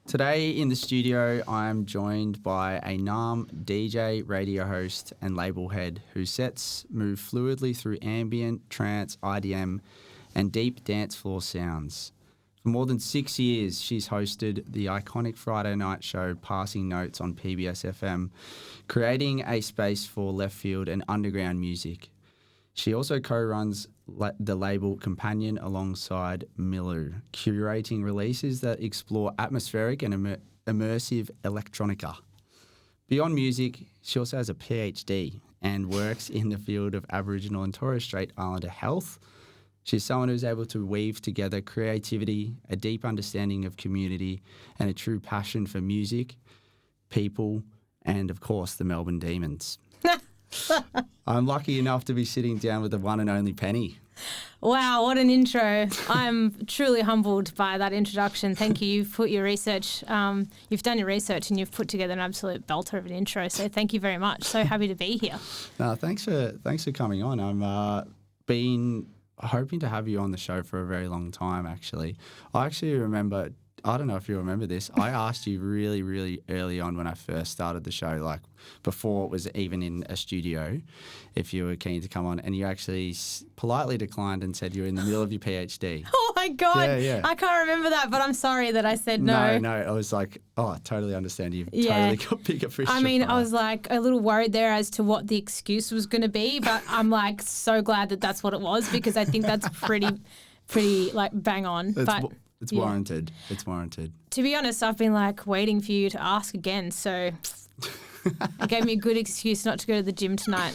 Today in the studio, I'm joined by a Naarm DJ, radio host and label head whose sets move fluidly through ambient, trance, IDM and deep dance floor sounds. For more than 6 years, she's hosted the iconic Friday night show Passing Notes on PBS FM, creating a space for left field and underground music. She also co-runs the label Companion alongside Milu, curating releases that explore atmospheric and immersive electronica. Beyond music, she also has a PhD and works in the field of Aboriginal and Torres Strait Islander health. She's someone who's able to weave together creativity, a deep understanding of community, and a true passion for music, people, and of course the Melbourne Demons. I'm lucky enough to be sitting down with the one and only Penny. Wow, what an intro. I'm truly humbled by that introduction. Thank you. You've put your research, you've done your research and you've put together an absolute belter of an intro. So thank you very much. So happy to be here. Thanks for coming on. I'm been hoping to have you on the show for a very long time, actually. I actually remember, I don't know if you remember this, I asked you really, really early on when I first started the show, like before it was even in a studio, if you were keen to come on, and you actually politely declined and said you were in the middle of your PhD. Oh my God. Yeah. I can't remember that, but I'm sorry that I said no. No, I was like, I totally understand. You've totally got bigger fish to fry. I was like a little worried there as to what the excuse was going to be, but I'm like so glad that that's what it was, because I think that's pretty like bang on. It's warranted. It's warranted. To be honest, I've been like waiting for you to ask again, so it gave me a good excuse not to go to the gym tonight.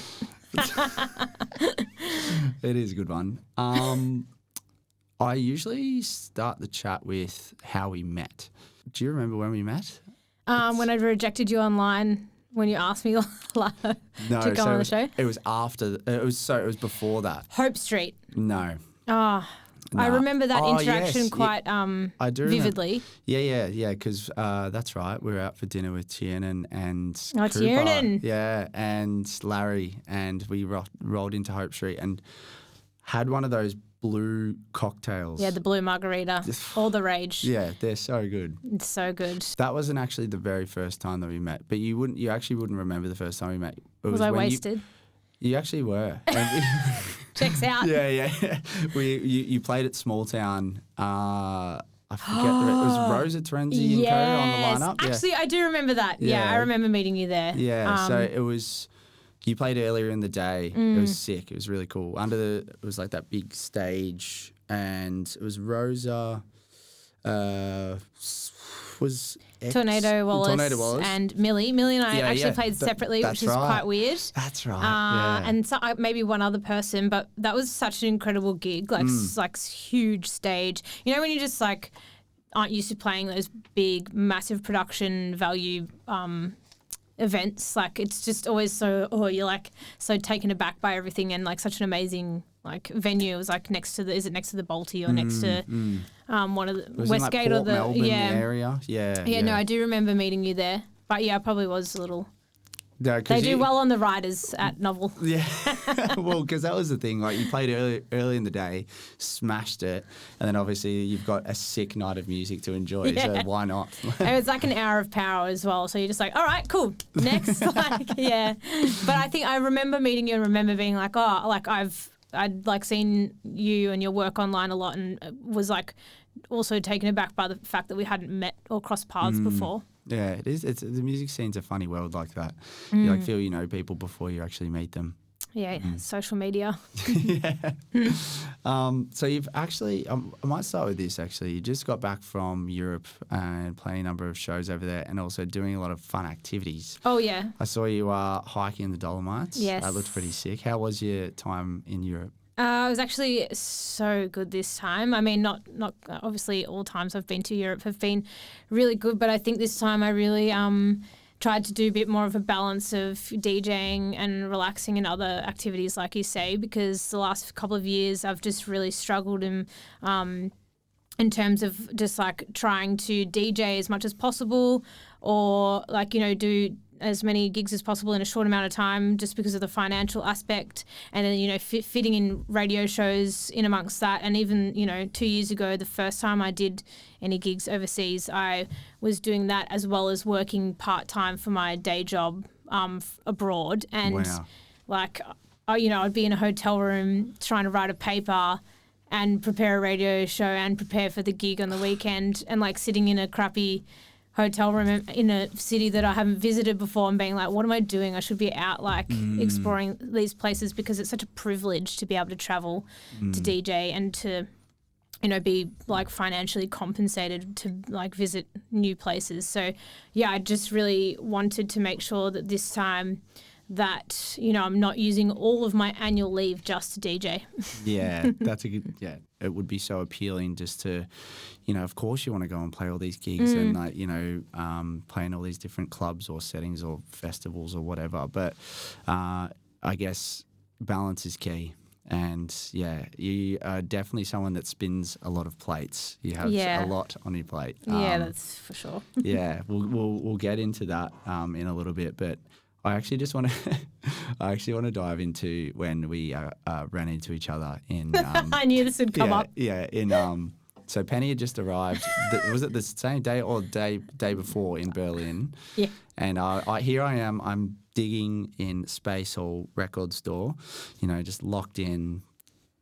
It is a good one. I usually start the chat with how we met. Do you remember when we met? When I rejected you online when you asked me to go on the show. It was after. It was before that. Hope Street. No. Oh. No. I remember that interaction yes. quite I do vividly. Yeah, because that's right. We were out for dinner with Tiernan and Cooper. Tiernan. Yeah, and Larry, and we rolled into Hope Street and had one of those blue cocktails. Yeah, the blue margarita. All the rage. Yeah, they're so good. It's so good. That wasn't actually the very first time that we met, but you actually wouldn't remember the first time we met. Was I wasted? You actually were. Checks out. Yeah. You played at Small Town. I forget. It was Rosa Terenzi and co on the lineup. Actually, I do remember that. Yeah, I remember meeting you there. Yeah, so it was. You played earlier in the day. It was sick. It was really cool. It was like that big stage, and it was Rosa. Tornado Wallace and Millie. Millie and I actually played separately, which is quite weird. That's right. And so, maybe one other person, but that was such an incredible gig, like huge stage. You know when you just like aren't used to playing those big, massive production value events, like it's just always you're like so taken aback by everything, and like such an amazing like venue. It was like next to the Balti or next to one of the Westgate or the Melbourne area. Yeah. No, I do remember meeting you there, but I probably was a little. No, they do well on the riders at Novel. Yeah, well, because that was the thing. Like you played early in the day, smashed it, and then obviously you've got a sick night of music to enjoy. So why not? It was like an hour of power as well. So you're just like, all right, cool, next. But I think I remember meeting you and remember being like, I'd like seen you and your work online a lot, and was like also taken aback by the fact that we hadn't met or crossed paths before. Yeah, it is. The music scene's a funny world like that. You like feel you know people before you actually meet them. Yeah, social media. So you've actually, I might start with this actually. You just got back from Europe and playing a number of shows over there, and also doing a lot of fun activities. Oh yeah. I saw you hiking in the Dolomites. Yes. That looked pretty sick. How was your time in Europe? It was actually so good this time. I mean, not obviously all times I've been to Europe have been really good, but I think this time I really tried to do a bit more of a balance of DJing and relaxing and other activities, like you say, because the last couple of years I've just really struggled in terms of just like trying to DJ as much as possible, or like, you know, do as many gigs as possible in a short amount of time just because of the financial aspect, and then, you know, fitting in radio shows in amongst that. And even, you know, 2 years ago, the first time I did any gigs overseas, I was doing that as well as working part-time for my day job abroad. And Wow. like, you know, I'd be in a hotel room trying to write a paper and prepare a radio show and prepare for the gig on the weekend, and like sitting in a crappy hotel room in a city that I haven't visited before and being like, what am I doing? I should be out like exploring these places, because it's such a privilege to be able to travel to DJ and to, you know, be like financially compensated to like visit new places. So yeah, I just really wanted to make sure that this time that, you know, I'm not using all of my annual leave just to DJ. Yeah, that's a good, it would be so appealing just to, you know, of course you want to go and play all these gigs and like, you know, play in all these different clubs or settings or festivals or whatever. But I guess balance is key. And yeah, you are definitely someone that spins a lot of plates. You have a lot on your plate. Yeah, that's for sure. Yeah, we'll get into that in a little bit, but I actually just want to dive into when we ran into each other in. I knew this would come up. Yeah, in so Penny had just arrived. Was it the same day or day before in Berlin? Yeah. And here I am. I'm digging in Space Hall record store, you know, just locked in,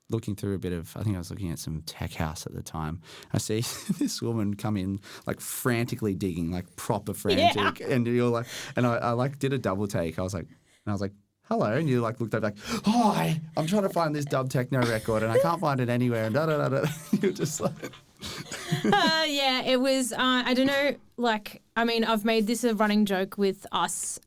looking through a bit of, I think I was looking at some tech house at the time. I see this woman come in like frantically digging, like proper frantic. Yeah. And you're like, and I like did a double take. I was like, hello. And you like looked over like, hi, I'm trying to find this dub techno record and I can't find it anywhere. And da-da-da-da. You're just like. Yeah, it was, I don't know, like, I mean, I've made this a running joke with us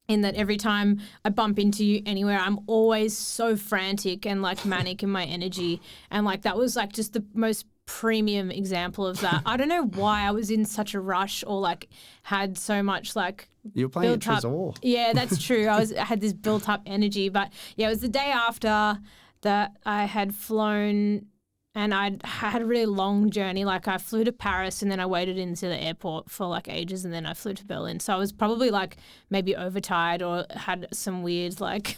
in that every time I bump into you anywhere, I'm always so frantic and like manic in my energy. And like that was like just the most premium example of that. I don't know why I was in such a rush or like had so much like you were playing at Tresor. Yeah, that's true. I had this built up energy. But yeah, it was the day after that I had flown. And I had a really long journey. Like I flew to Paris and then I waited into the airport for like ages and then I flew to Berlin. So I was probably like maybe overtired or had some weird like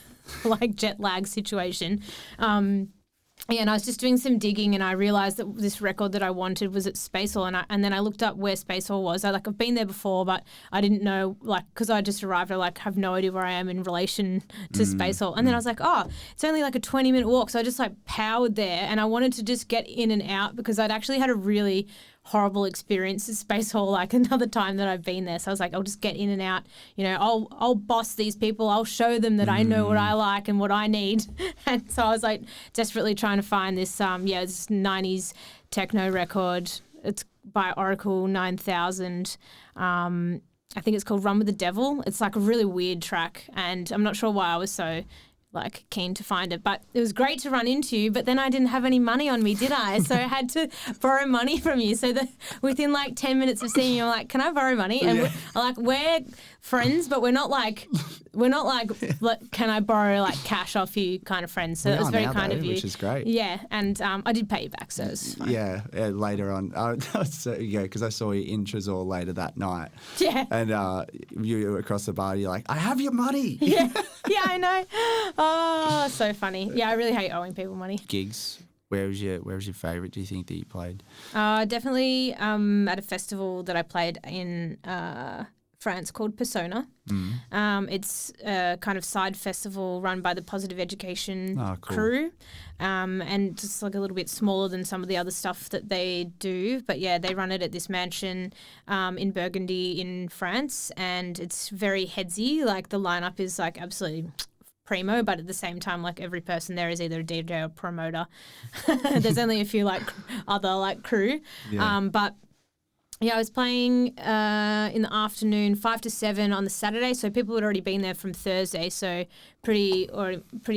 jet lag situation. Yeah, and I was just doing some digging and I realised that this record that I wanted was at Space Hall, and then I looked up where Space Hall was. I've been there before, but I didn't know, like, because I just arrived, I like have no idea where I am in relation to Space Hall. And then I was like, oh, it's only like a 20-minute walk. So I just like powered there and I wanted to just get in and out because I'd actually had a really horrible experience at Space Hall like another time that I've been there. So I was like, I'll just get in and out. You know, I'll boss these people. I'll show them that I know what I like and what I need. And so I was like desperately trying to find this this 90s techno record. It's by Oracle 9000. I think it's called Run with the Devil. It's like a really weird track and I'm not sure why I was so like keen to find it, but it was great to run into you, but then I didn't have any money on me, did I? So I had to borrow money from you. So that within like 10 minutes of seeing you, I'm like, can I borrow money? And we're friends, but we're not like, can I borrow like cash off you kind of friends. So it was very kind of you. Which is great. Yeah. And I did pay you back, so it was fine. Yeah, later on. Because I saw you in Tresor later that night. Yeah. And you were across the bar, you're like, I have your money. Yeah, I know. Oh, so funny. Yeah, I really hate owing people money. Gigs. Where was your favourite, do you think, that you played? Definitely at a festival that I played in France called Persona. It's a kind of side festival run by the Positive Education crew, and just like a little bit smaller than some of the other stuff that they do. But yeah, they run it at this mansion in Burgundy in France, and it's very headsy. Like the lineup is like absolutely primo, but at the same time, like every person there is either a DJ or promoter. There's only a few like other like crew, but yeah, I was playing in the afternoon, 5 to 7 on the Saturday. So people had already been there from Thursday, so pretty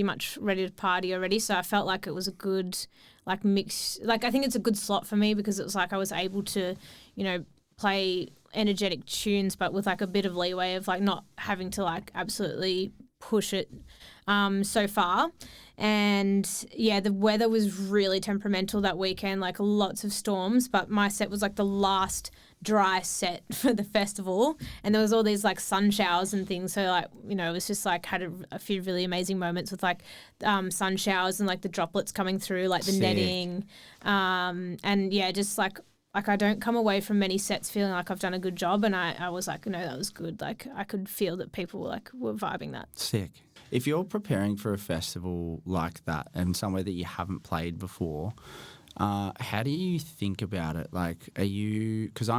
much ready to party already. So I felt like it was a good like mix. Like I think it's a good slot for me because it was like I was able to, you know, play energetic tunes, but with like a bit of leeway of like not having to like absolutely push it so far. And yeah, the weather was really temperamental that weekend, like lots of storms, but my set was like the last dry set for the festival, and there was all these like sun showers and things, so like, you know, it was just like had a few really amazing moments with like sun showers and like the droplets coming through like the Sick. netting, and yeah, just like I don't come away from many sets feeling like I've done a good job, and I was like, no, that was good. Like I could feel that people were vibing that. Sick. If you're preparing for a festival like that and somewhere that you haven't played before, how do you think about it? Like, are you? Because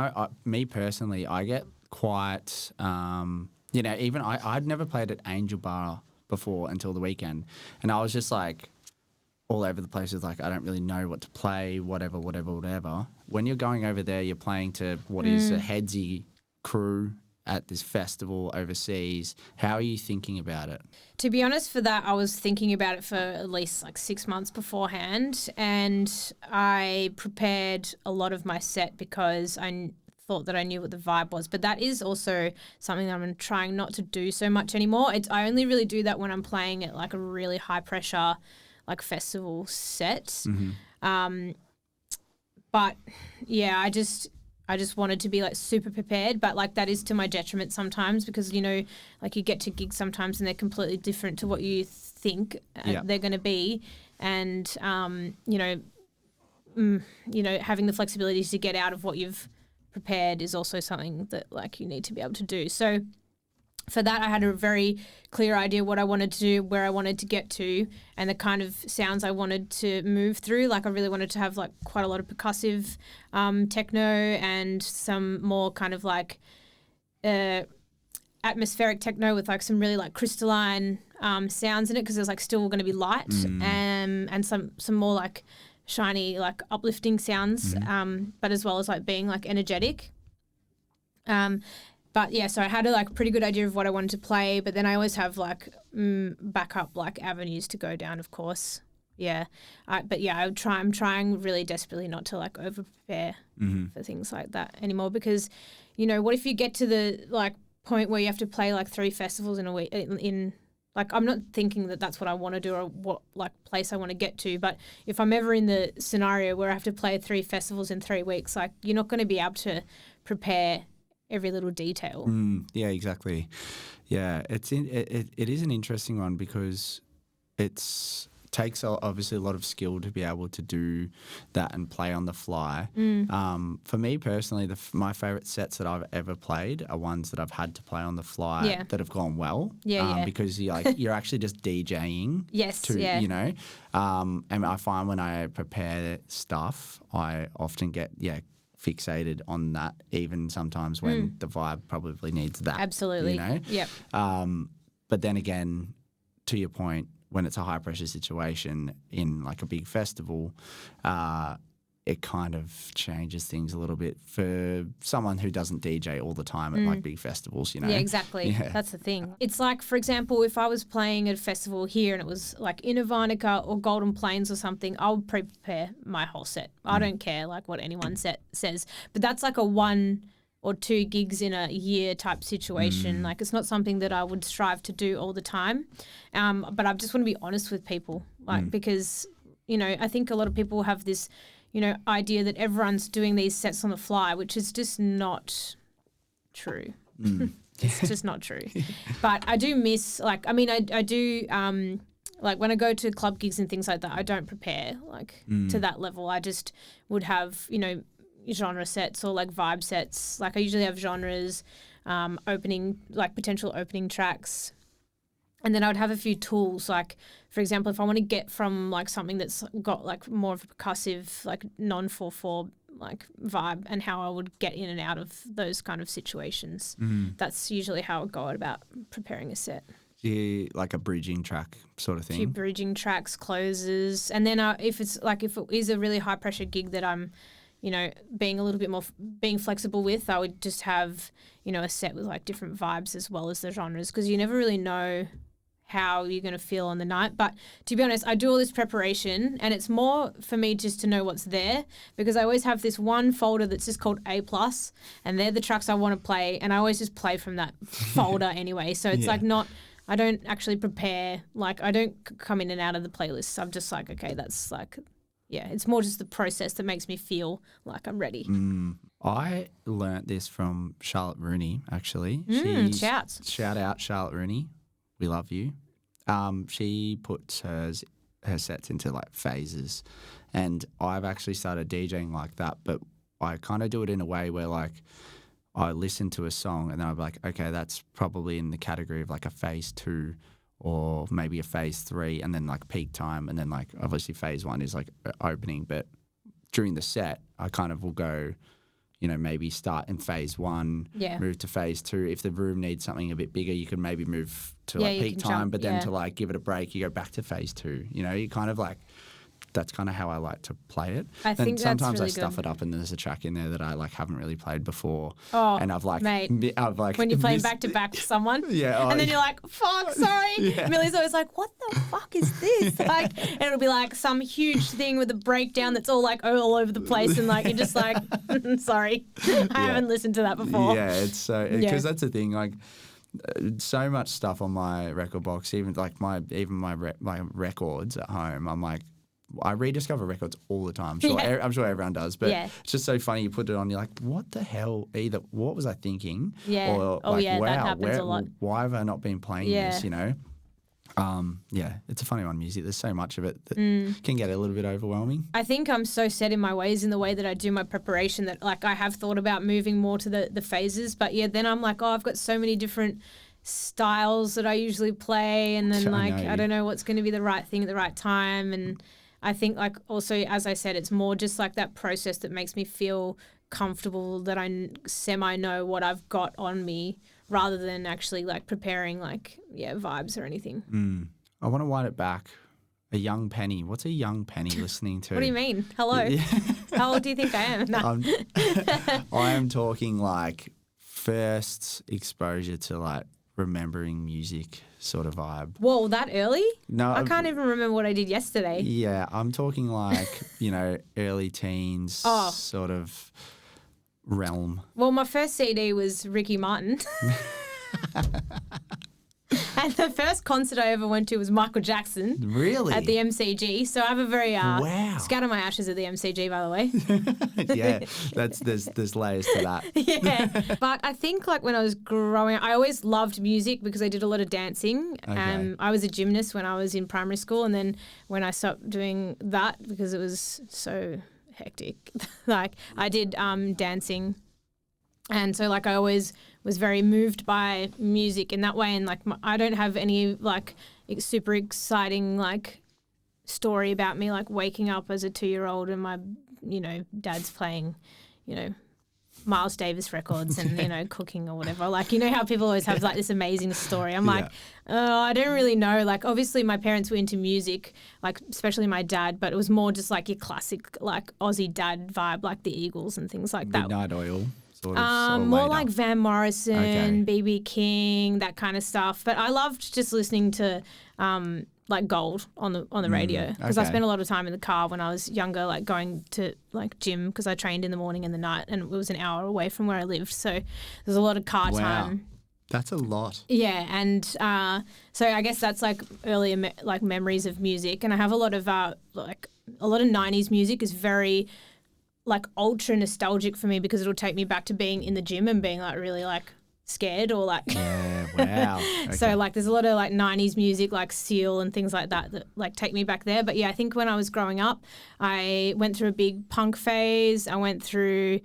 me personally, I get quite, you know, even I'd never played at Angel Bar before until the weekend, and I was just like all over the place with like, I don't really know what to play, whatever. When you're going over there, you're playing to what is a headsy crew at this festival overseas. How are you thinking about it? To be honest, for that, I was thinking about it for at least like 6 months beforehand, and I prepared a lot of my set because I thought that I knew what the vibe was. But that is also something that I'm trying not to do so much anymore. I only really do that when I'm playing at like a really high pressure like festival set. Mm-hmm. But yeah, I just wanted to be like super prepared, but like that is to my detriment sometimes, because, you know, like you get to gigs sometimes and they're completely different to what you think they're going to be. And, you know, having the flexibility to get out of what you've prepared is also something that like you need to be able to do. So for that, I had a very clear idea what I wanted to do, where I wanted to get to, and the kind of sounds I wanted to move through. Like I really wanted to have like quite a lot of percussive techno and some more kind of like atmospheric techno with like some really like crystalline sounds in it, because there's like still going to be light, and some more like shiny, like uplifting sounds, but as well as like being like energetic. But yeah, so I had a like pretty good idea of what I wanted to play, but then I always have like backup like avenues to go down, of course. Yeah, I'm trying really desperately not to like over prepare for things like that anymore, because, you know, what if you get to the like point where you have to play like 3 festivals in a week in like, I'm not thinking that that's what I want to do or what like place I want to get to, but if I'm ever in the scenario where I have to play 3 festivals in 3 weeks, like you're not going to be able to prepare every little detail. Yeah, exactly. Yeah, it is an interesting one, because takes obviously a lot of skill to be able to do that and play on the fly. For me personally, my favourite sets that I've ever played are ones that I've had to play on the fly that have gone well. Because you're actually just DJing. You know. And I find when I prepare stuff, I often get fixated on that, even sometimes when the vibe probably needs that. Absolutely. You know? Yep. But then again, to your point, when it's a high pressure situation in like a big festival, it kind of changes things a little bit for someone who doesn't DJ all the time at like big festivals, you know? Yeah, exactly. Yeah. That's the thing. It's like, for example, if I was playing at a festival here and it was like in Ivanica or Golden Plains or something, I would prepare my whole set. I don't care like what anyone says. But that's like a 1 or 2 gigs in a year type situation. Like it's not something that I would strive to do all the time. But I just want to be honest with people, like because, you know, I think a lot of people have this, you know, idea that everyone's doing these sets on the fly, which is just not true. It's just not true. But I do miss, like, I mean, I do, like when I go to club gigs and things like that, I don't prepare like to that level. I just would have, you know, genre sets or like vibe sets. Like I usually have genres, potential opening tracks. And then I would have a few tools, like, for example, if I want to get from, like, something that's got, like, more of a percussive, like, non-4/4, like, vibe, and how I would get in and out of those kind of situations. That's usually how I go about preparing a set. Yeah, like a bridging track sort of thing. A few bridging tracks, closes. And then if it is a really high-pressure gig that I'm, you know, being a little bit more being flexible with, I would just have, you know, a set with, like, different vibes as well as the genres, because you never really know how you're going to feel on the night. But to be honest, I do all this preparation and it's more for me just to know what's there, because I always have this one folder that's just called A+, and they're the tracks I want to play, and I always just play from that folder anyway. So it's like not I don't actually prepare. Like, I don't come in and out of the playlists. I'm just like, okay, that's like, yeah, it's more just the process that makes me feel like I'm ready. I learnt this from Charlotte Rooney, actually. Shouts. Shout out Charlotte Rooney. We love you. She puts her sets into like phases, and I've actually started DJing like that, but I kind of do it in a way where like I listen to a song and then I'm like, okay, that's probably in the category of like a phase 2 or maybe a phase 3, and then like peak time, and then like obviously phase 1 is like opening, but during the set I kind of will go, you know, maybe start in phase 1, move to phase 2. If the room needs something a bit bigger, you can maybe move to like peak time, but then to like give it a break, you go back to phase 2. You know, you kind of like, that's kind of how I like to play it. I think that's sometimes really I stuff good. it up and there's a track in there that I like haven't really played before. Oh, and I've like when you're playing back to back with someone, and then you're like, "Fuck, sorry." Millie's always like, "What the fuck is this?" Like, and it'll be like some huge thing with a breakdown that's all like all over the place, and like you're just like, "Sorry, I haven't listened to that before." Yeah, it's so because that's the thing. Like, so much stuff on my record box, even like my records at home. I'm like, I rediscover records all the time. I'm sure everyone does, but it's just so funny. You put it on, you're like, what the hell? Either what was I thinking? Yeah. Or like, wow, that happens a lot. Why have I not been playing this? You know. It's a funny one, music. There's so much of it that can get a little bit overwhelming. I think I'm so set in my ways in the way that I do my preparation that like I have thought about moving more to the phases, but then I'm like, I've got so many different styles that I usually play, and then I don't know what's going to be the right thing at the right time. And I think like also, as I said, it's more just like that process that makes me feel comfortable that I semi know what I've got on me, rather than actually like preparing like vibes or anything. I want to wind it back. A young Penny. What's a young Penny listening to? What do you mean? Hello. How old do you think I am? No. I am talking like first exposure to like remembering music sort of vibe. Whoa, that early? No. I can't even remember what I did yesterday. Yeah, I'm talking like, early teens sort of realm. Well, my first CD was Ricky Martin. And the first concert I ever went to was Michael Jackson. Really? At the MCG. So I have a very scatter my ashes at the MCG, by the way. Yeah, there's layers to that. Yeah, but I think like when I was growing up, I always loved music because I did a lot of dancing. Okay. I was a gymnast when I was in primary school, and then when I stopped doing that because it was so hectic, like I did dancing. And so, like, I always was very moved by music in that way. And, like, I don't have any, like, super exciting, like, story about me, like, waking up as a 2-year-old and my, dad's playing, Miles Davis records and, cooking or whatever. Like, you know how people always have, like, this amazing story. I'm like, I don't really know. Like, obviously my parents were into music, like, especially my dad, but it was more just, like, your classic, like, Aussie dad vibe, like the Eagles and things like that. Midnight Oil. Sort of, more like Van Morrison, B.B. King, that kind of stuff. But I loved just listening to like Gold on the radio because I spent a lot of time in the car when I was younger, like going to like gym because I trained in the morning and the night, and it was an hour away from where I lived. So there's a lot of car time. That's a lot. Yeah, and so I guess that's like earlier like memories of music, and I have a lot of 90s music is very like ultra nostalgic for me because it'll take me back to being in the gym and being like really like scared or like wow. Okay. So like there's a lot of like 90s music like Seal and things like that like take me back there. But yeah, I think when I was growing up I went through a big punk phase. I went through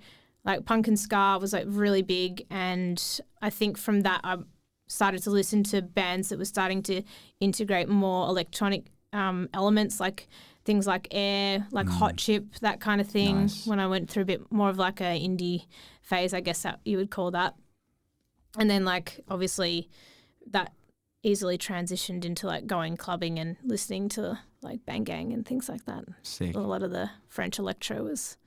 like punk and ska was like really big, and I think from that I started to listen to bands that were starting to integrate more electronic elements, like things like Air, like Hot Chip, that kind of thing. Nice. When I went through a bit more of like a indie phase, I guess that you would call that. And then like obviously that easily transitioned into like going clubbing and listening to like Bang Gang and things like that. Sick. A lot of the French electro was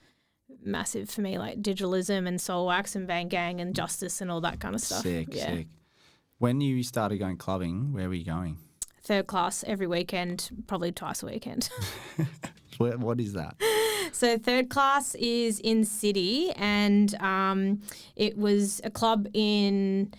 massive for me, like Digitalism and Soul Wax and Bang Gang and Justice and all that kind of stuff. Sick. When you started going clubbing, where were you going? Third Class every weekend, probably twice a weekend. What is that? So Third Class is in City, and it was a club in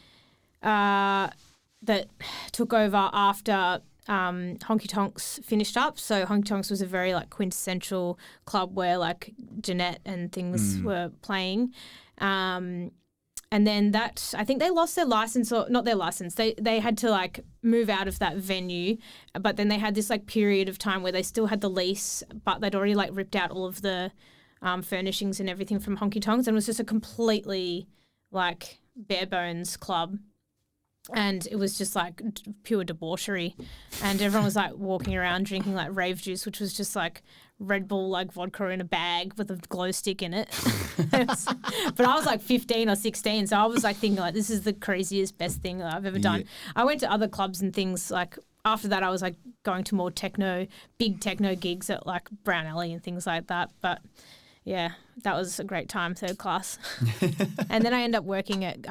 that took over after Honky Tonks finished up. So Honky Tonks was a very like quintessential club where like Jeanette and things were playing. And then that, I think they lost their license, or not their license. They had to like move out of that venue, but then they had this like period of time where they still had the lease, but they'd already like ripped out all of the furnishings and everything from Honky Tonks, and it was just a completely like bare bones club. And it was just like pure debauchery, and everyone was like walking around drinking like rave juice, which was just like Red Bull like vodka in a bag with a glow stick in it. But I was like 15 or 16, so I was like thinking like this is the craziest, best thing that I've ever done. I went to other clubs and things like after that. I was like going to more big techno gigs at like Brown Alley and things like that. But yeah, that was a great time, third class. And then I ended up working at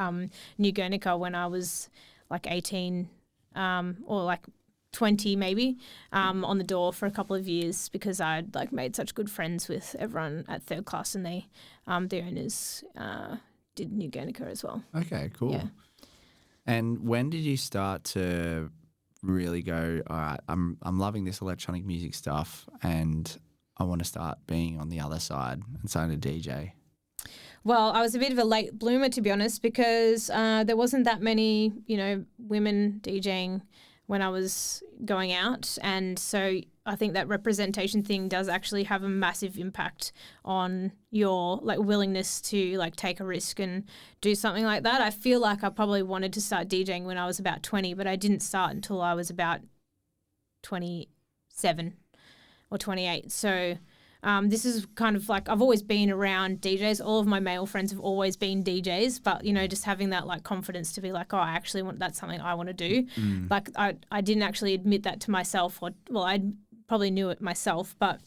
New Guernica when I was like 18 or like 20 maybe, on the door for a couple of years because I'd like made such good friends with everyone at third class, and the owners did New Guernica as well. Okay, cool. Yeah. And when did you start to really go, all right, I'm loving this electronic music stuff and I want to start being on the other side and starting to DJ? Well, I was a bit of a late bloomer, to be honest, because there wasn't that many, women DJing when I was going out. And so I think that representation thing does actually have a massive impact on your like willingness to like take a risk and do something like that. I feel like I probably wanted to start DJing when I was about 20, but I didn't start until I was about 27 or 28. So this is kind of like I've always been around DJs. All of my male friends have always been DJs, but just having that like confidence to be like, oh, I actually that's something I want to do. Like I didn't actually admit that to myself, I probably knew it myself, but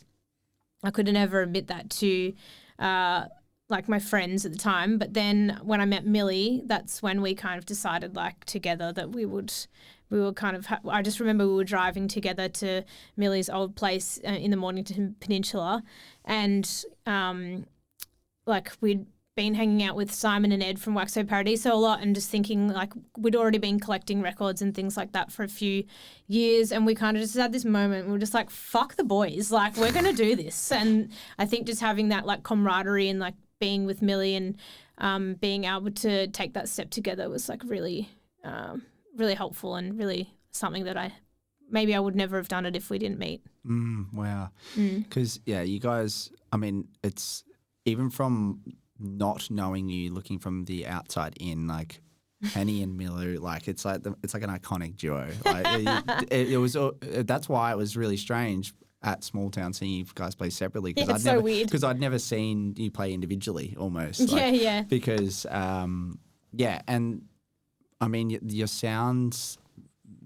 I could never admit that to like my friends at the time. But then when I met Millie, that's when we kind of decided like together that we were kind of I just remember we were driving together to Millie's old place in the Mornington Peninsula, and like we'd been hanging out with Simon and Ed from Waxo Paradiso a lot, and just thinking like we'd already been collecting records and things like that for a few years, and we kind of just had this moment we were just like, fuck the boys, like we're going to do this. And I think just having that like camaraderie and like being with Millie and being able to take that step together was like really really helpful and really something that I would never have done it if we didn't meet. Wow. Because, you guys, I mean, it's even from not knowing you, looking from the outside in, like Penny and Miller, like it's like an iconic duo. Like it was. That's why it was really strange at Small Town seeing you guys play separately. It's so weird. Because I'd never seen you play individually almost. Yeah. Because, and I mean, your sounds,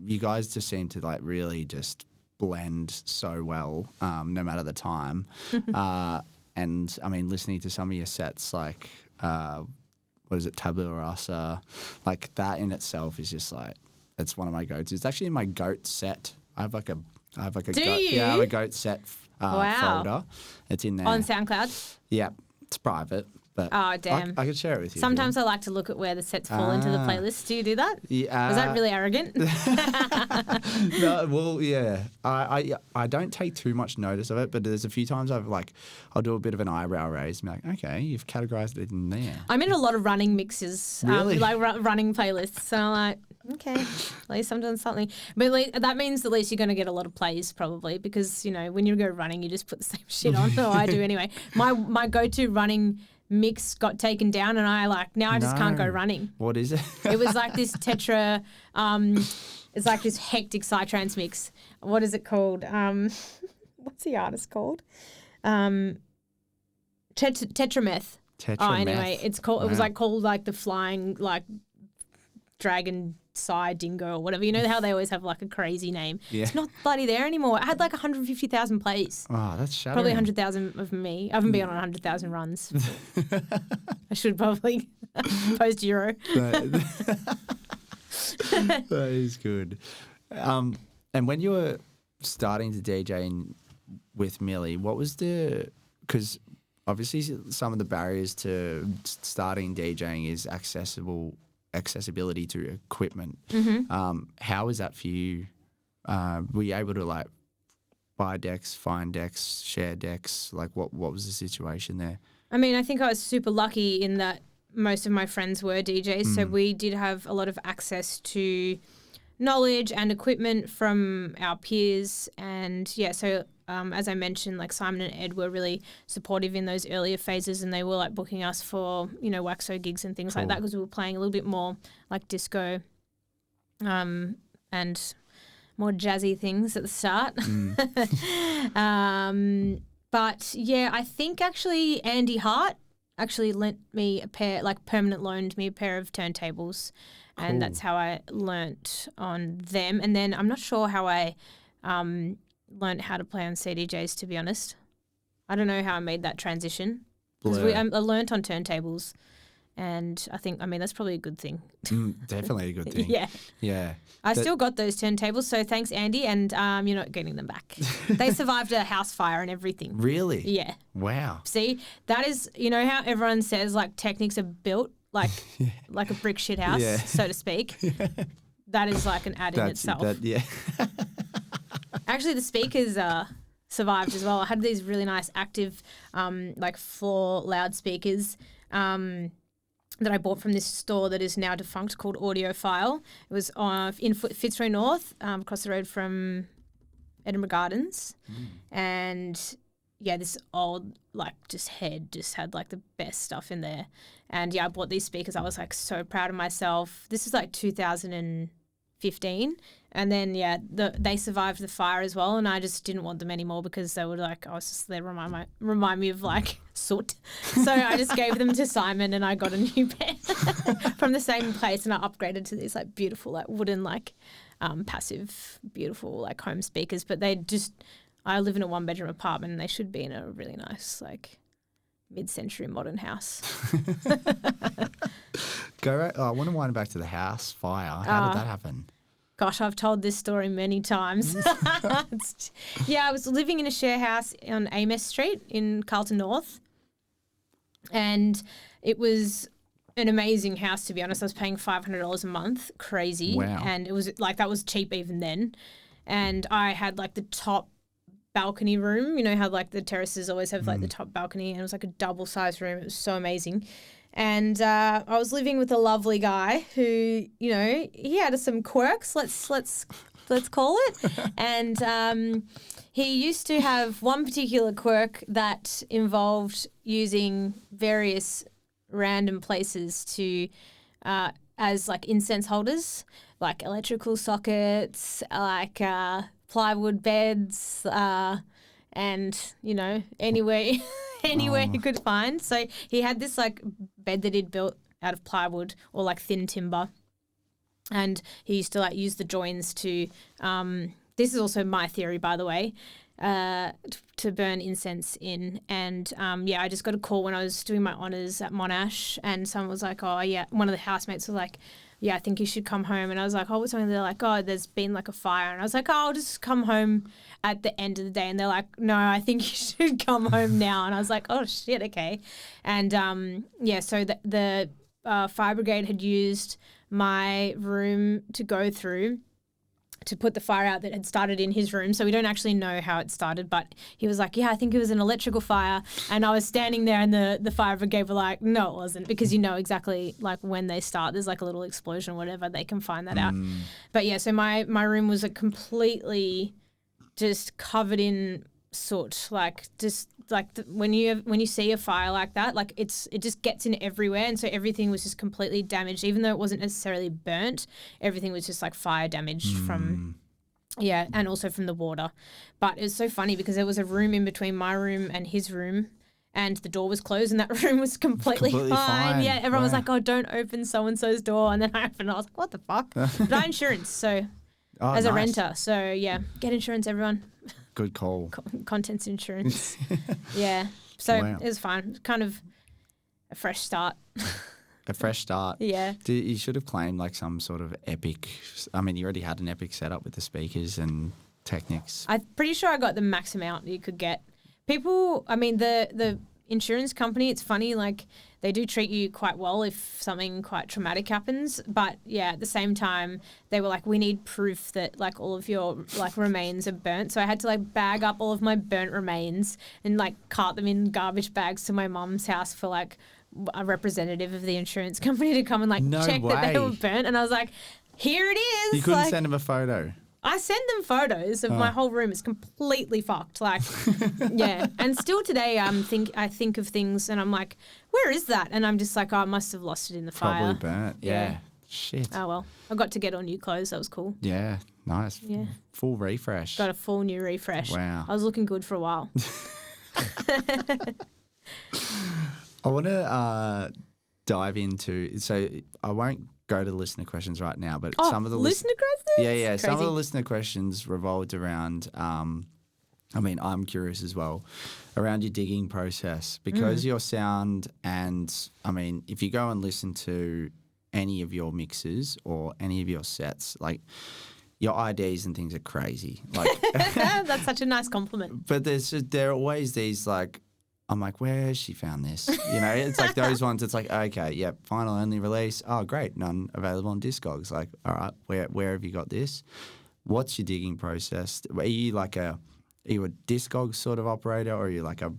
you guys just seem to like really just blend so well, no matter the time. And I mean, listening to some of your sets, like, what is it, Tabula Rasa, like that in itself is just like, it's one of my go-tos. It's actually in my goat set. I have like a Do you? Yeah, I have a goat set wow. folder. It's in there. On SoundCloud? Yeah, it's private. But oh, damn. I could share it with you. Sometimes I like to look at where the sets fall into the playlist. Do you do that? Yeah. Was that really arrogant? No, well, yeah. I don't take too much notice of it, but there's a few times I'll do a bit of an eyebrow raise and be like, okay, you've categorized it in there. I'm in a lot of running mixes, really? like running playlists. So I'm like, okay, at least I'm doing something. But that means at least you're going to get a lot of plays probably because, when you go running, you just put the same shit on. Or I do anyway. My go-to running mix got taken down and I just can't go running. What is it? It was like this tetra, it's like this hectic psytrance mix. What is it called? What's the artist called? Tetrameth. Tetrameth. Oh, anyway, it's called. Wow. It was called the flying dragon Psy Dingo or whatever. You know how they always have a crazy name? Yeah. It's not bloody there anymore. It had 150,000 plays. Oh, that's shattering. Probably 100,000 of me. I haven't been on 100,000 runs. I should probably post Euro. That is good. And when you were starting to DJ with Millie, what was because obviously some of the barriers to starting DJing is accessibility to equipment. Mm-hmm. How is that for you? Were you able to like buy decks, find decks, share decks? Like what was the situation there? I mean, I think I was super lucky in that most of my friends were DJs, so we did have a lot of access to knowledge and equipment from our peers. And yeah, so as I mentioned, like Simon and Ed were really supportive in those earlier phases, and they were like booking us for, you know, Waxo gigs and things like that, because we were playing a little bit more like disco and more jazzy things at the start. But yeah, I think actually Andy Hart actually lent me a pair, like permanent loaned me a pair of turntables. And that's how I learnt on them. And then I'm not sure how I learnt how to play on CDJs, to be honest. I don't know how I made that transition. Because I learnt on turntables. And I think, I mean, that's probably a good thing. Definitely a good thing. Yeah. I still got those turntables, so thanks, Andy, and you're not getting them back. They survived a house fire and everything. Really? Yeah. Wow. See, that is, you know how everyone says, like, Technics are built like like a brick shit house, so to speak? That is like an ad in itself. Actually, the speakers survived as well. I had these really nice active, like, floor loudspeakers that I bought from this store that is now defunct called Audiophile. It was in Fitzroy North, across the road from Edinburgh Gardens. And yeah, this old, like, just head just had, like, the best stuff in there. And yeah, I bought these speakers. I was, like, so proud of myself. This is like 2015. And then, yeah, they survived the fire as well, and I just didn't want them anymore because they were like, they remind me of like soot. So I just gave them to Simon, and I got a new pair from the same place, and I upgraded to these like beautiful like wooden like passive beautiful like home speakers. But I live in a 1-bedroom apartment, and they should be in a really nice like mid-century modern house. I want to wind back to the house fire. How did that happen? Gosh, I've told this story many times. I was living in a share house on Amos Street in Carlton North, and it was an amazing house, to be honest. I was paying $500 a month, crazy. Wow. And it was like, that was cheap even then. And I had like the top balcony room. You know how like the terraces always have like the top balcony, and it was like a double-sized room. It was so amazing. And I was living with a lovely guy who, you know, he had some quirks, let's call it. And he used to have one particular quirk that involved using various random places to as like incense holders, like electrical sockets, like plywood beds, and, you know, anywhere he could find. So he had this like bed that he'd built out of plywood or like thin timber, and he used to like use the joins to this is also my theory, by the way, to burn incense in. And I just got a call when I was doing my honours at Monash, and someone was like, oh yeah, one of the housemates was like, yeah, I think you should come home. And I was like, oh, what's something? They're like, oh, there's been like a fire. And I was like, oh, I'll just come home at the end of the day. And they're like, no, I think you should come home now. And I was like, oh shit, okay. And so the fire brigade had used my room to go through to put the fire out that had started in his room. So we don't actually know how it started, but he was like, yeah, I think it was an electrical fire. And I was standing there, and the fire brigade were like, no, it wasn't, because you know exactly like when they start, there's like a little explosion or whatever, they can find that out. But yeah, so my room was completely just covered in soot, like just like when you see a fire like that, like it just gets in everywhere, and so everything was just completely damaged. Even though it wasn't necessarily burnt, everything was just like fire damaged from and also from the water. But it was so funny because there was a room in between my room and his room, and the door was closed, and that room was completely fine. Yeah, everyone was like, oh, don't open so and so's door, and then I opened it. I was like, what the fuck? But I had insurance, so as a renter, so yeah, get insurance, everyone. Good call. Contents insurance. Yeah. So it was fine. Kind of a fresh start. A fresh start. Yeah. You should have claimed like some sort of epic. I mean, you already had an epic setup with the speakers and Technics. I'm pretty sure I got the max amount you could get. People, I mean, the insurance company, it's funny, like they do treat you quite well if something quite traumatic happens. But yeah, at the same time, they were like, we need proof that like all of your like remains are burnt. So I had to like bag up all of my burnt remains and like cart them in garbage bags to my mum's house for like a representative of the insurance company to come and like check that they were burnt. And I was like, here it is. You couldn't like, send them a photo. I send them photos of my whole room is completely fucked. Like, yeah. And still today, I think of things and I'm like, where is that? And I'm just like, oh, I must have lost it in the fire. Probably burnt. Yeah. Shit. Oh, well. I got to get all new clothes. That was cool. Yeah. Nice. Yeah. Full refresh. Got a full new refresh. Wow. I was looking good for a while. I want to dive into, so I won't go to listener questions right now, but some of the listener questions? Yeah. Some of the listener questions revolved around, I mean, I'm curious as well, around your digging process because your sound and, I mean, if you go and listen to any of your mixes or any of your sets, like your IDs and things are crazy. Like that's such a nice compliment. But there are always these like, I'm like, where has she found this? You know, it's like those ones. It's like, okay, yep, final only release. Oh, great, none available on Discogs. Like, all right, where have you got this? What's your digging process? Are you a Discogs sort of operator, or are you like a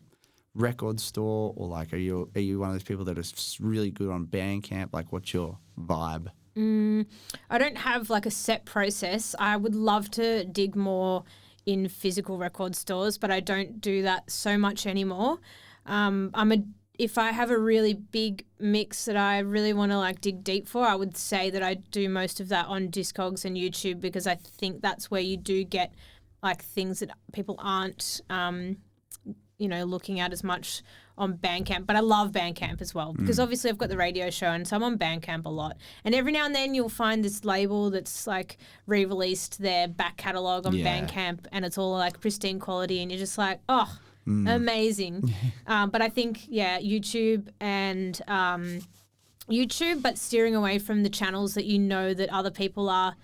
record store, or like are you one of those people that is really good on Bandcamp? Like, what's your vibe? I don't have like a set process. I would love to dig more in physical record stores, but I don't do that so much anymore. If I have a really big mix that I really want to like dig deep for, I would say that I do most of that on Discogs and YouTube because I think that's where you do get like things that people aren't, looking at as much on Bandcamp. But I love Bandcamp as well because obviously I've got the radio show and so I'm on Bandcamp a lot. And every now and then you'll find this label that's like re-released their back catalogue on Bandcamp and it's all like pristine quality and you're just like, oh, amazing. But I think, YouTube and YouTube, but steering away from the channels that you know that other people are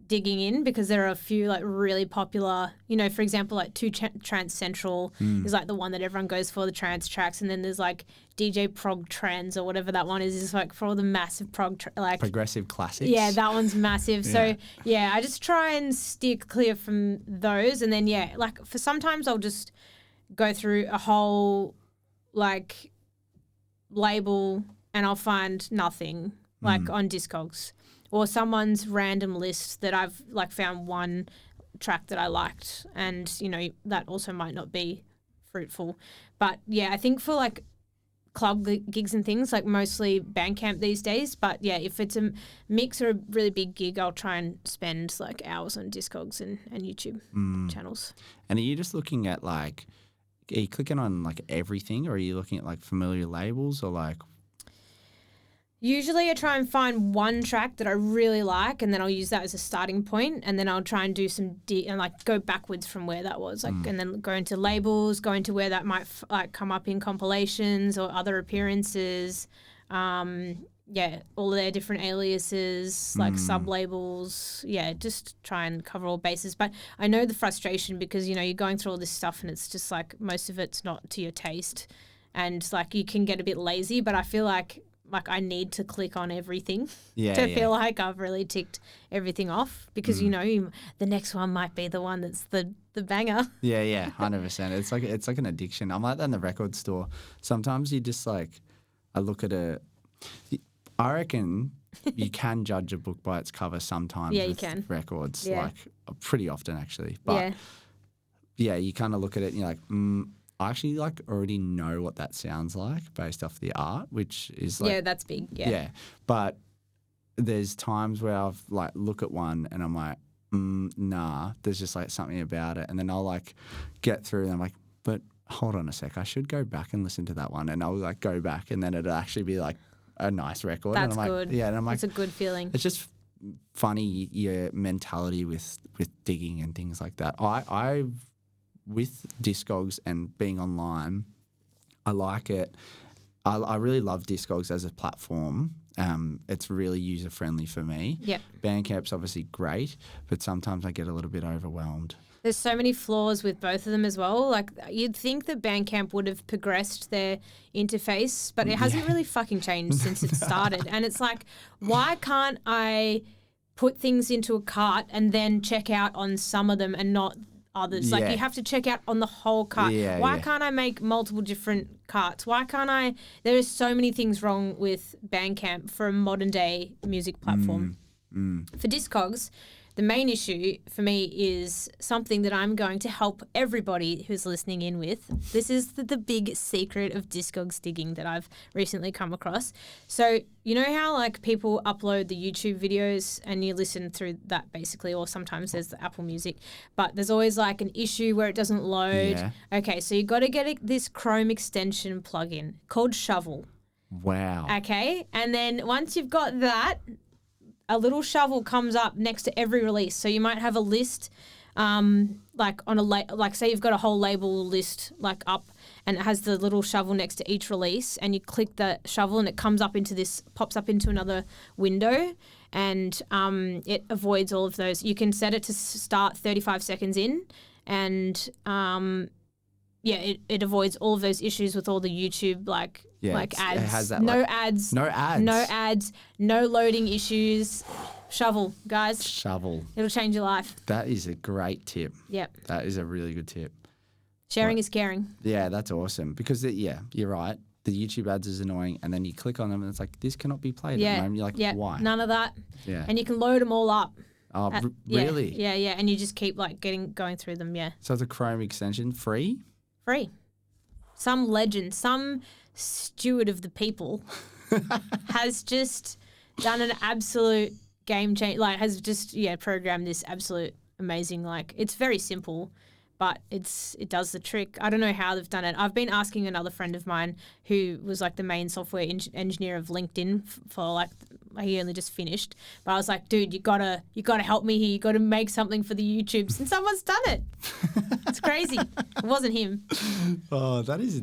digging in because there are a few like really popular, for example, like Trance Central is like the one that everyone goes for, the trance tracks, and then there's like DJ Prog Trends or whatever that one is like for all the massive prog like progressive classics. Yeah, that one's massive. So I just try and steer clear from those, and then like for sometimes I'll just go through a whole like label and I'll find nothing like on Discogs. Or someone's random list that I've like found one track that I liked and, that also might not be fruitful. But I think for like club gigs and things, like mostly Bandcamp these days. But if it's a mix or a really big gig, I'll try and spend like hours on Discogs and YouTube channels. And are you just looking at like, are you clicking on like everything or are you looking at like familiar labels or like? Usually I try and find one track that I really like and then I'll use that as a starting point and then I'll try and do some and like go backwards from where that was like and then go into labels, go into where that might like come up in compilations or other appearances. All their different aliases, like sub-labels. Just try and cover all bases. But I know the frustration because, you're going through all this stuff and it's just like most of it's not to your taste and like you can get a bit lazy, but I feel like I need to click on everything to feel like I've really ticked everything off because, the next one might be the one that's the banger. 100%. It's like an addiction. I'm like that in the record store. Sometimes you just like, I look at I reckon you can judge a book by its cover sometimes you with can. Records, like pretty often actually. But you kind of look at it and you're like, I actually like already know what that sounds like based off the art, which is like that's big. But there's times where I've like look at one and I'm like, nah, there's just like something about it, and then I'll like get through and I'm like, but hold on a sec, I should go back and listen to that one, and I'll like go back and then it'll actually be like a nice record. That's and I'm good. Like, and I'm like, it's a good feeling. It's just funny your mentality with digging and things like that. I with Discogs and being online, I like it. I really love Discogs as a platform It's really user friendly for me. Yep. Bandcamp's obviously great, but sometimes I get a little bit overwhelmed. There's so many flaws with both of them as well. Like, you'd think that Bandcamp would have progressed their interface, but it hasn't really fucking changed since it started. And it's like, why can't I put things into a cart and then check out on some of them and not others? Like, you have to check out on the whole cart. Why can't I make multiple different carts? Why can't I? There are so many things wrong with Bandcamp for a modern day music platform. For Discogs, the main issue for me is something that I'm going to help everybody who's listening in with. This is the big secret of Discogs digging that I've recently come across. So, you know how like people upload the YouTube videos and you listen through that basically, or sometimes there's the Apple Music, but there's always like an issue where it doesn't load. Yeah. Okay, so you got to get this Chrome extension plugin called Shovel. Wow. Okay, and then once you've got that, a little shovel comes up next to every release. So you might have a list, like on a like say you've got a whole label list like up, and it has the little shovel next to each release, and you click the shovel and it pops up into another window, and it avoids all of those. You can set it to start 35 seconds in, and it avoids all of those issues with all the YouTube like ads. It has that, no like, ads. no ads. No ads. No loading issues. Shovel, guys. Shovel. It'll change your life. That is a great tip. Yep. That is a really good tip. Sharing is caring. Yeah, that's awesome. Because, you're right. The YouTube ads is annoying, and then you click on them and it's like, this cannot be played at the moment. You're like, why? None of that. Yeah. And you can load them all up. Oh, really? Yeah. And you just keep like going through them, So it's a Chrome extension, free? Free. Some legend, some steward of the people has just done an absolute game change, like has just programmed this absolute amazing, like it's very simple, but it does the trick. I don't know how they've done it. I've been asking another friend of mine who was like the main software engineer of LinkedIn for like, he only just finished, but I was like, dude, you gotta help me here. You gotta make something for the YouTubes, and someone's done it. It's crazy. It wasn't him. Oh, that is,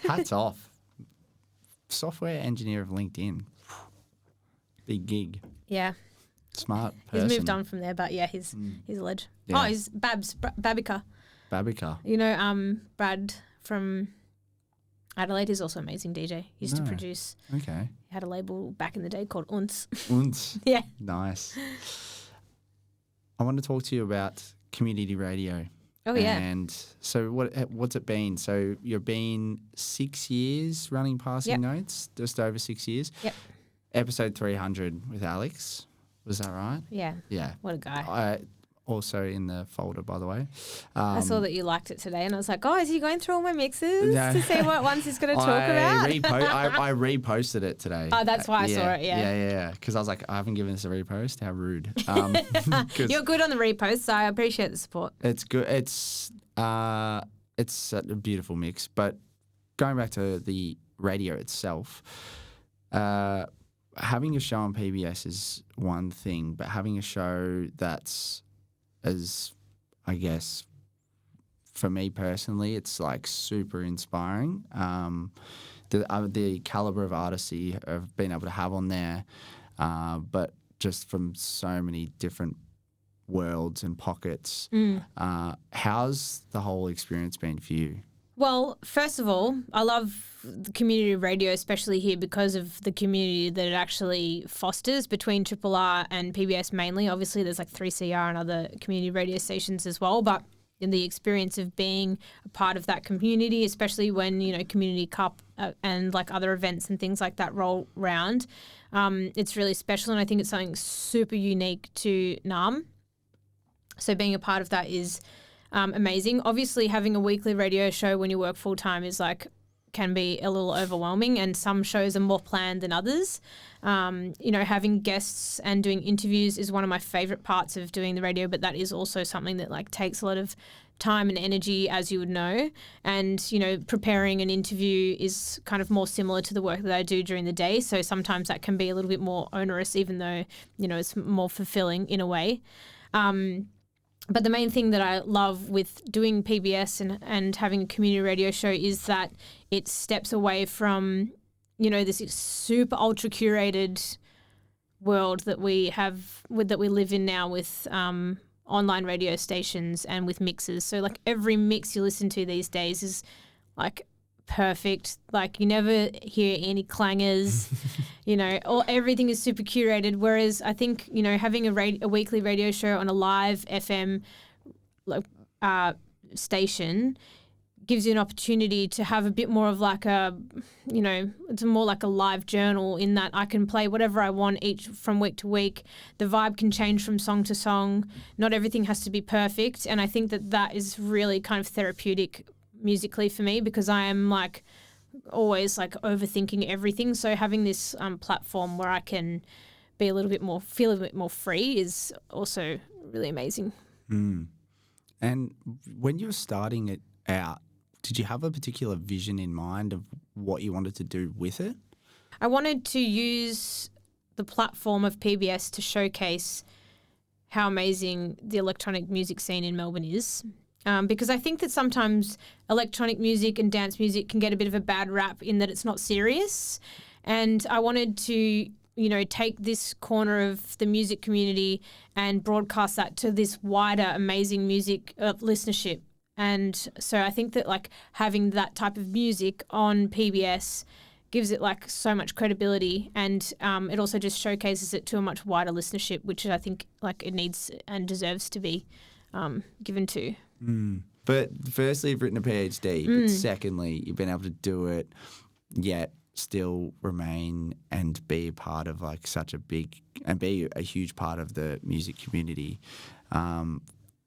hats off. Software engineer of LinkedIn. Big gig. Yeah. Smart person. He's moved on from there, but he's a ledge. Yeah. Oh, he's Babica. Babica. You know, Brad from Adelaide is also an amazing DJ. He used to produce. Okay. He had a label back in the day called Unz. Unz. Yeah. Nice. I want to talk to you about community radio. Oh, yeah. And so what's it been? So you've been 6 years running Passing Notes, just over 6 years. Yep. Episode 300 with Alex. Was that right? Yeah. Yeah. What a guy. Also in the folder, by the way. I saw that you liked it today, and I was like, oh, is he going through all my mixes to see what ones he's going to talk about? I reposted it today. Oh, that's why I saw it, Yeah. Because I was like, I haven't given this a repost. How rude. You're good on the repost, so I appreciate the support. It's good. It's a beautiful mix. But going back to the radio itself, having a show on PBS is one thing, but having a show that's, as I guess, for me personally, it's like super inspiring. The caliber of artists that you have been able to have on there, but just from so many different worlds and pockets. How's the whole experience been for you? Well, first of all, I love the community radio, especially here because of the community that it actually fosters between Triple R and PBS mainly. Obviously, there's like 3CR and other community radio stations as well, but in the experience of being a part of that community, especially when, Community Cup and like other events and things like that roll round, it's really special, and I think it's something super unique to Naarm. So being a part of that is amazing. Obviously, having a weekly radio show when you work full time is can be a little overwhelming, and some shows are more planned than others. Having guests and doing interviews is one of my favorite parts of doing the radio, but that is also something that takes a lot of time and energy, as you would know. And, preparing an interview is kind of more similar to the work that I do during the day. So sometimes that can be a little bit more onerous, even though, it's more fulfilling in a way. But the main thing that I love with doing PBS and having a community radio show is that it steps away from this super ultra curated world that we live in now with online radio stations and with mixes. So like every mix you listen to these days is like perfect. Like you never hear any clangers, or everything is super curated. Whereas I think, having a weekly radio show on a live FM station gives you an opportunity to have a bit more of like it's more like a live journal, in that I can play whatever I want from week to week. The vibe can change from song to song. Not everything has to be perfect. And I think that is really kind of therapeutic musically for me, because I am like always like overthinking everything. So having this platform where I can feel a bit more free is also really amazing. And when you were starting it out, did you have a particular vision in mind of what you wanted to do with it? I wanted to use the platform of PBS to showcase how amazing the electronic music scene in Melbourne is. Because I think that sometimes electronic music and dance music can get a bit of a bad rap in that it's not serious. And I wanted to, take this corner of the music community and broadcast that to this wider, amazing music listenership. And so I think that like having that type of music on PBS gives it like so much credibility, and it also just showcases it to a much wider listenership, which I think like it needs and deserves to be given to. But firstly, you've written a PhD, but secondly, you've been able to do it, yet still remain and be a part of like be a huge part of the music community.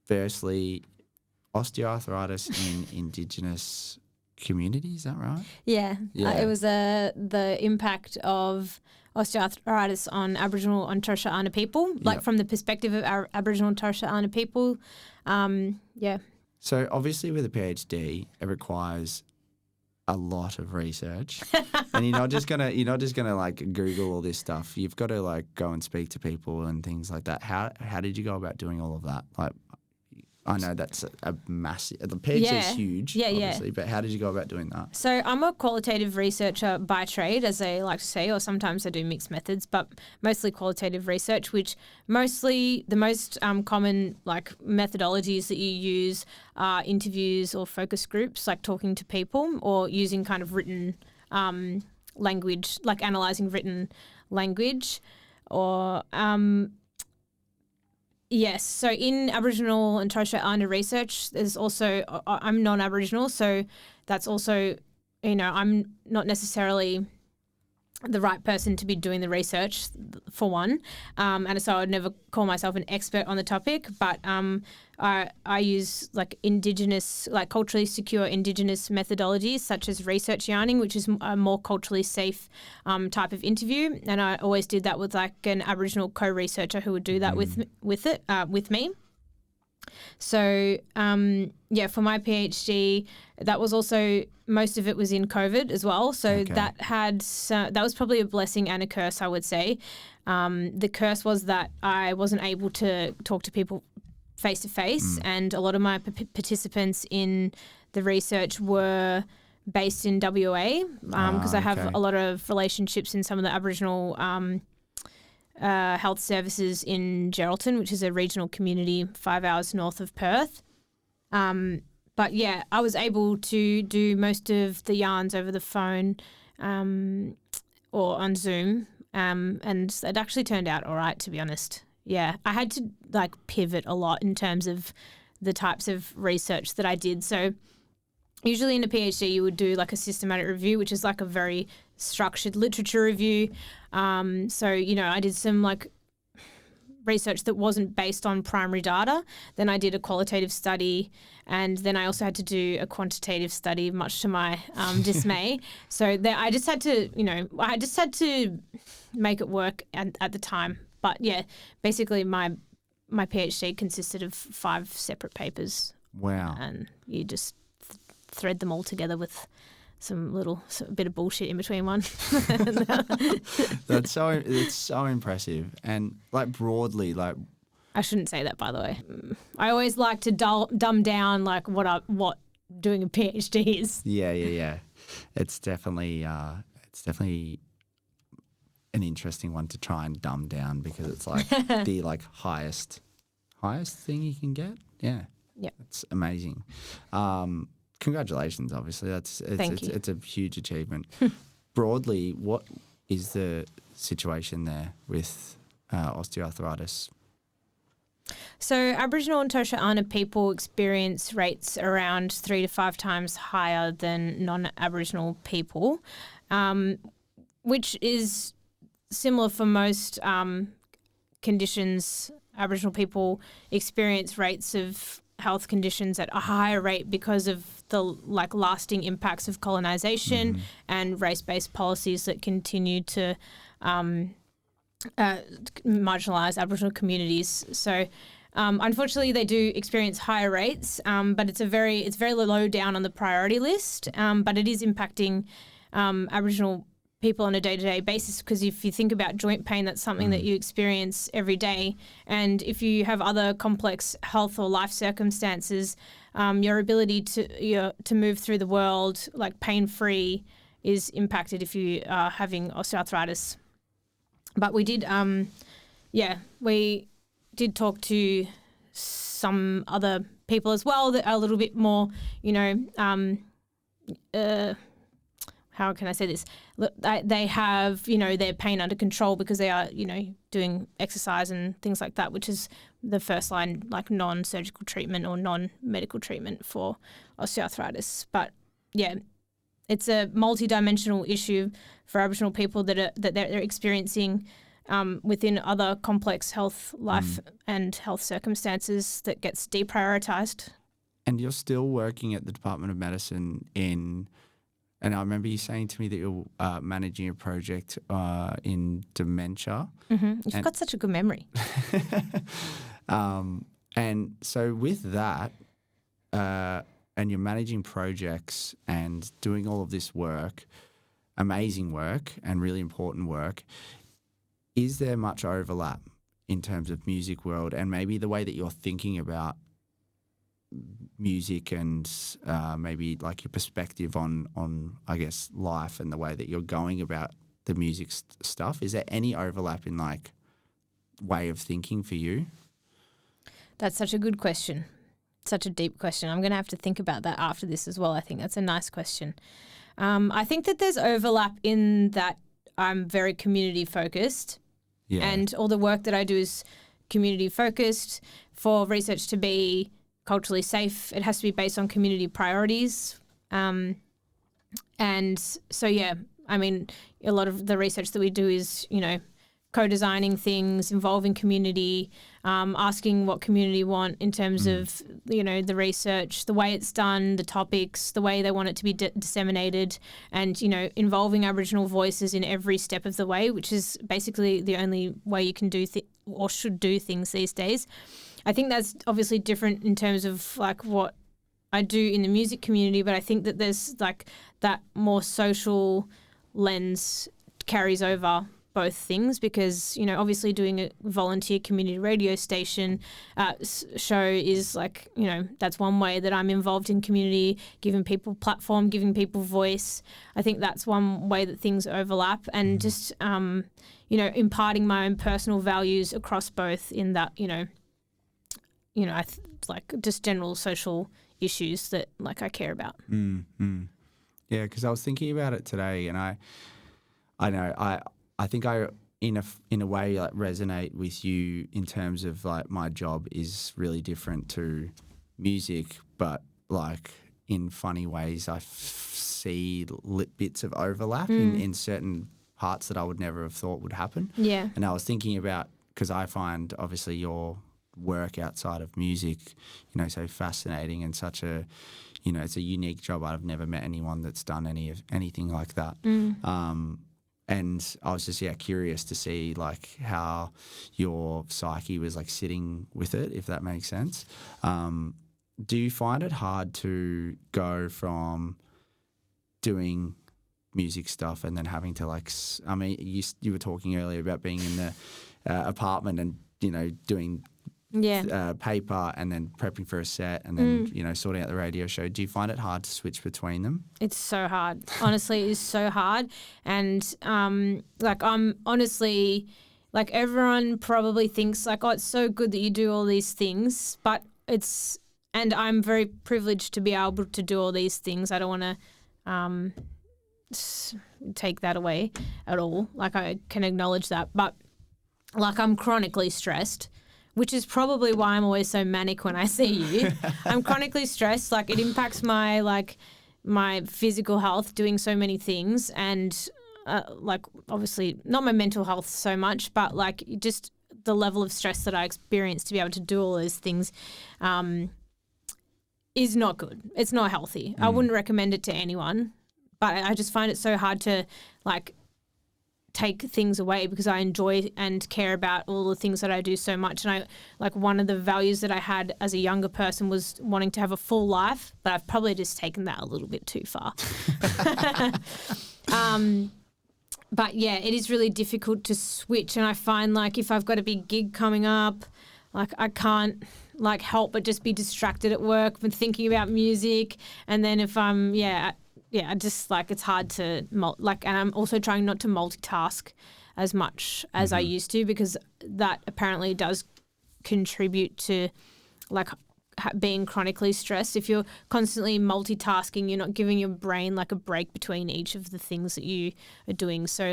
Firstly, osteoarthritis in Indigenous communities, is that right? Yeah. It was the impact of osteoarthritis on Aboriginal and Torres Strait Islander people, from the perspective of our Aboriginal and Torres Strait Islander people. So obviously with a PhD, it requires a lot of research, and you're not just gonna like Google all this stuff. You've got to like go and speak to people and things like that. How did you go about doing all of that? Like, I know that's a massive. The PhD is huge, obviously, but how did you go about doing that? So I'm a qualitative researcher by trade, as they like to say, or sometimes I do mixed methods, but mostly qualitative research, which mostly the most common like methodologies that you use are interviews or focus groups, like talking to people, or using kind of written language, like analysing written language, or yes. So in Aboriginal and Torres Strait Islander research, there's also, I'm non-Aboriginal, so that's also, I'm not necessarily the right person to be doing the research, for one. And so I would never call myself an expert on the topic, but I use like Indigenous, like culturally secure Indigenous methodologies such as research yarning, which is a more culturally safe type of interview. And I always did that with like an Aboriginal co-researcher who would do that with me. So, for my PhD, that was also, most of it was in COVID as well. So that was probably a blessing and a curse, I would say. The curse was that I wasn't able to talk to people face to face, and a lot of my participants in the research were based in WA because I have a lot of relationships in some of the Aboriginal health services in Geraldton, which is a regional community 5 hours north of Perth. But yeah, I was able to do most of the yarns over the phone or on Zoom, and it actually turned out all right, to be honest. Yeah, I had to like pivot a lot in terms of the types of research that I did. So usually in a PhD you would do like a systematic review, which is like a very structured literature review. So, I did some like research that wasn't based on primary data. Then I did a qualitative study, and then I also had to do a quantitative study, much to my dismay. So I just had to, make it work at the time. But yeah, basically my PhD consisted of 5 separate papers. Wow. And you just thread them all together with a bit of bullshit in between one. It's so impressive. And like broadly, like, I shouldn't say that, by the way. I always like to dumb down like what doing a PhD is. Yeah. It's definitely it's definitely an interesting one to try and dumb down because it's like the like highest thing you can get. Yeah. Yep. It's amazing. Congratulations, obviously. Thank you. It's a huge achievement. Broadly, what is the situation there with osteoarthritis? So Aboriginal and Torres Strait Islander people experience rates around 3 to 5 times higher than non-Aboriginal people, which is similar for most conditions. Aboriginal people experience rates of health conditions at a higher rate because of the like lasting impacts of colonisation and race-based policies that continue to marginalise Aboriginal communities. So unfortunately, they do experience higher rates, but it's very low down on the priority list. But it is impacting Aboriginal people on a day-to-day basis because if you think about joint pain, that's something that you experience every day. And if you have other complex health or life circumstances, your ability to move through the world like pain-free is impacted if you are having osteoarthritis. But we did, we did talk to some other people as well that are a little bit more, how can I say this? Look, they have, their pain under control because they are, doing exercise and things like that, which is the first line, like non-surgical treatment or non-medical treatment for osteoarthritis. But yeah, it's a multi-dimensional issue for Aboriginal people that they're experiencing within other complex health, life and health circumstances that gets deprioritised. And you're still working at the Department of Medicine and I remember you saying to me that you're managing a project in dementia. You've got such a good memory. And so with that, and you're managing projects and doing all of this work, amazing work and really important work, is there much overlap in terms of music world and maybe the way that you're thinking about music and maybe like your perspective on I guess life and the way that you're going about the music stuff? Is there any overlap in like way of thinking for you? That's such a good question. Such a deep question. I'm going to have to think about that after this as well. I think that's a nice question. I think that there's overlap in that I'm very community focused and all the work that I do is community focused. For research to be culturally safe, it has to be based on community priorities. And so, I mean, a lot of the research that we do is, co-designing things, involving community, asking what community want in terms of, the research, the way it's done, the topics, the way they want it to be disseminated and, involving Aboriginal voices in every step of the way, which is basically the only way you can do or should do things these days. I think that's obviously different in terms of like what I do in the music community, but I think that there's like that more social lens carries over both things because, obviously doing a volunteer community radio station show is like, that's one way that I'm involved in community, giving people platform, giving people voice. I think that's one way that things overlap and just, imparting my own personal values across both in that, like just general social issues that like I care about. Yeah, because I was thinking about it today and I think I in a way like resonate with you in terms of like my job is really different to music, but like in funny ways I see bits of overlap in certain parts that I would never have thought would happen. Yeah. And I was thinking about, because I find obviously your work outside of music, so fascinating and such a, it's a unique job. I've never met anyone that's done anything like that. And I was just curious to see like how your psyche was like sitting with it, if that makes sense. Do you find it hard to go from doing music stuff and then having to like, you were talking earlier about being in the apartment and doing paper and then prepping for a set and then, sorting out the radio show. Do you find it hard to switch between them? It's so hard. Honestly, it is so hard. And I'm honestly, everyone probably thinks oh, it's so good that you do all these things, but and I'm very privileged to be able to do all these things. I don't want to take that away at all. I can acknowledge that. But I'm chronically stressed, which is probably why I'm always so manic when I see you. I'm chronically stressed. It impacts my my physical health doing so many things and obviously not my mental health so much, but just the level of stress that I experience to be able to do all those things is not good. It's not healthy. I wouldn't recommend it to anyone, but I just find it so hard to take things away because I enjoy and care about all the things that I do so much. And I one of the values that I had as a younger person was wanting to have a full life, but I've probably just taken that a little bit too far. But yeah, it is really difficult to switch. And I find if I've got a big gig coming up, I can't help but just be distracted at work and thinking about music. And then if I'm, I just it's hard to, and I'm also trying not to multitask as much as I used to because that apparently does contribute to being chronically stressed. If you're constantly multitasking, you're not giving your brain a break between each of the things that you are doing. So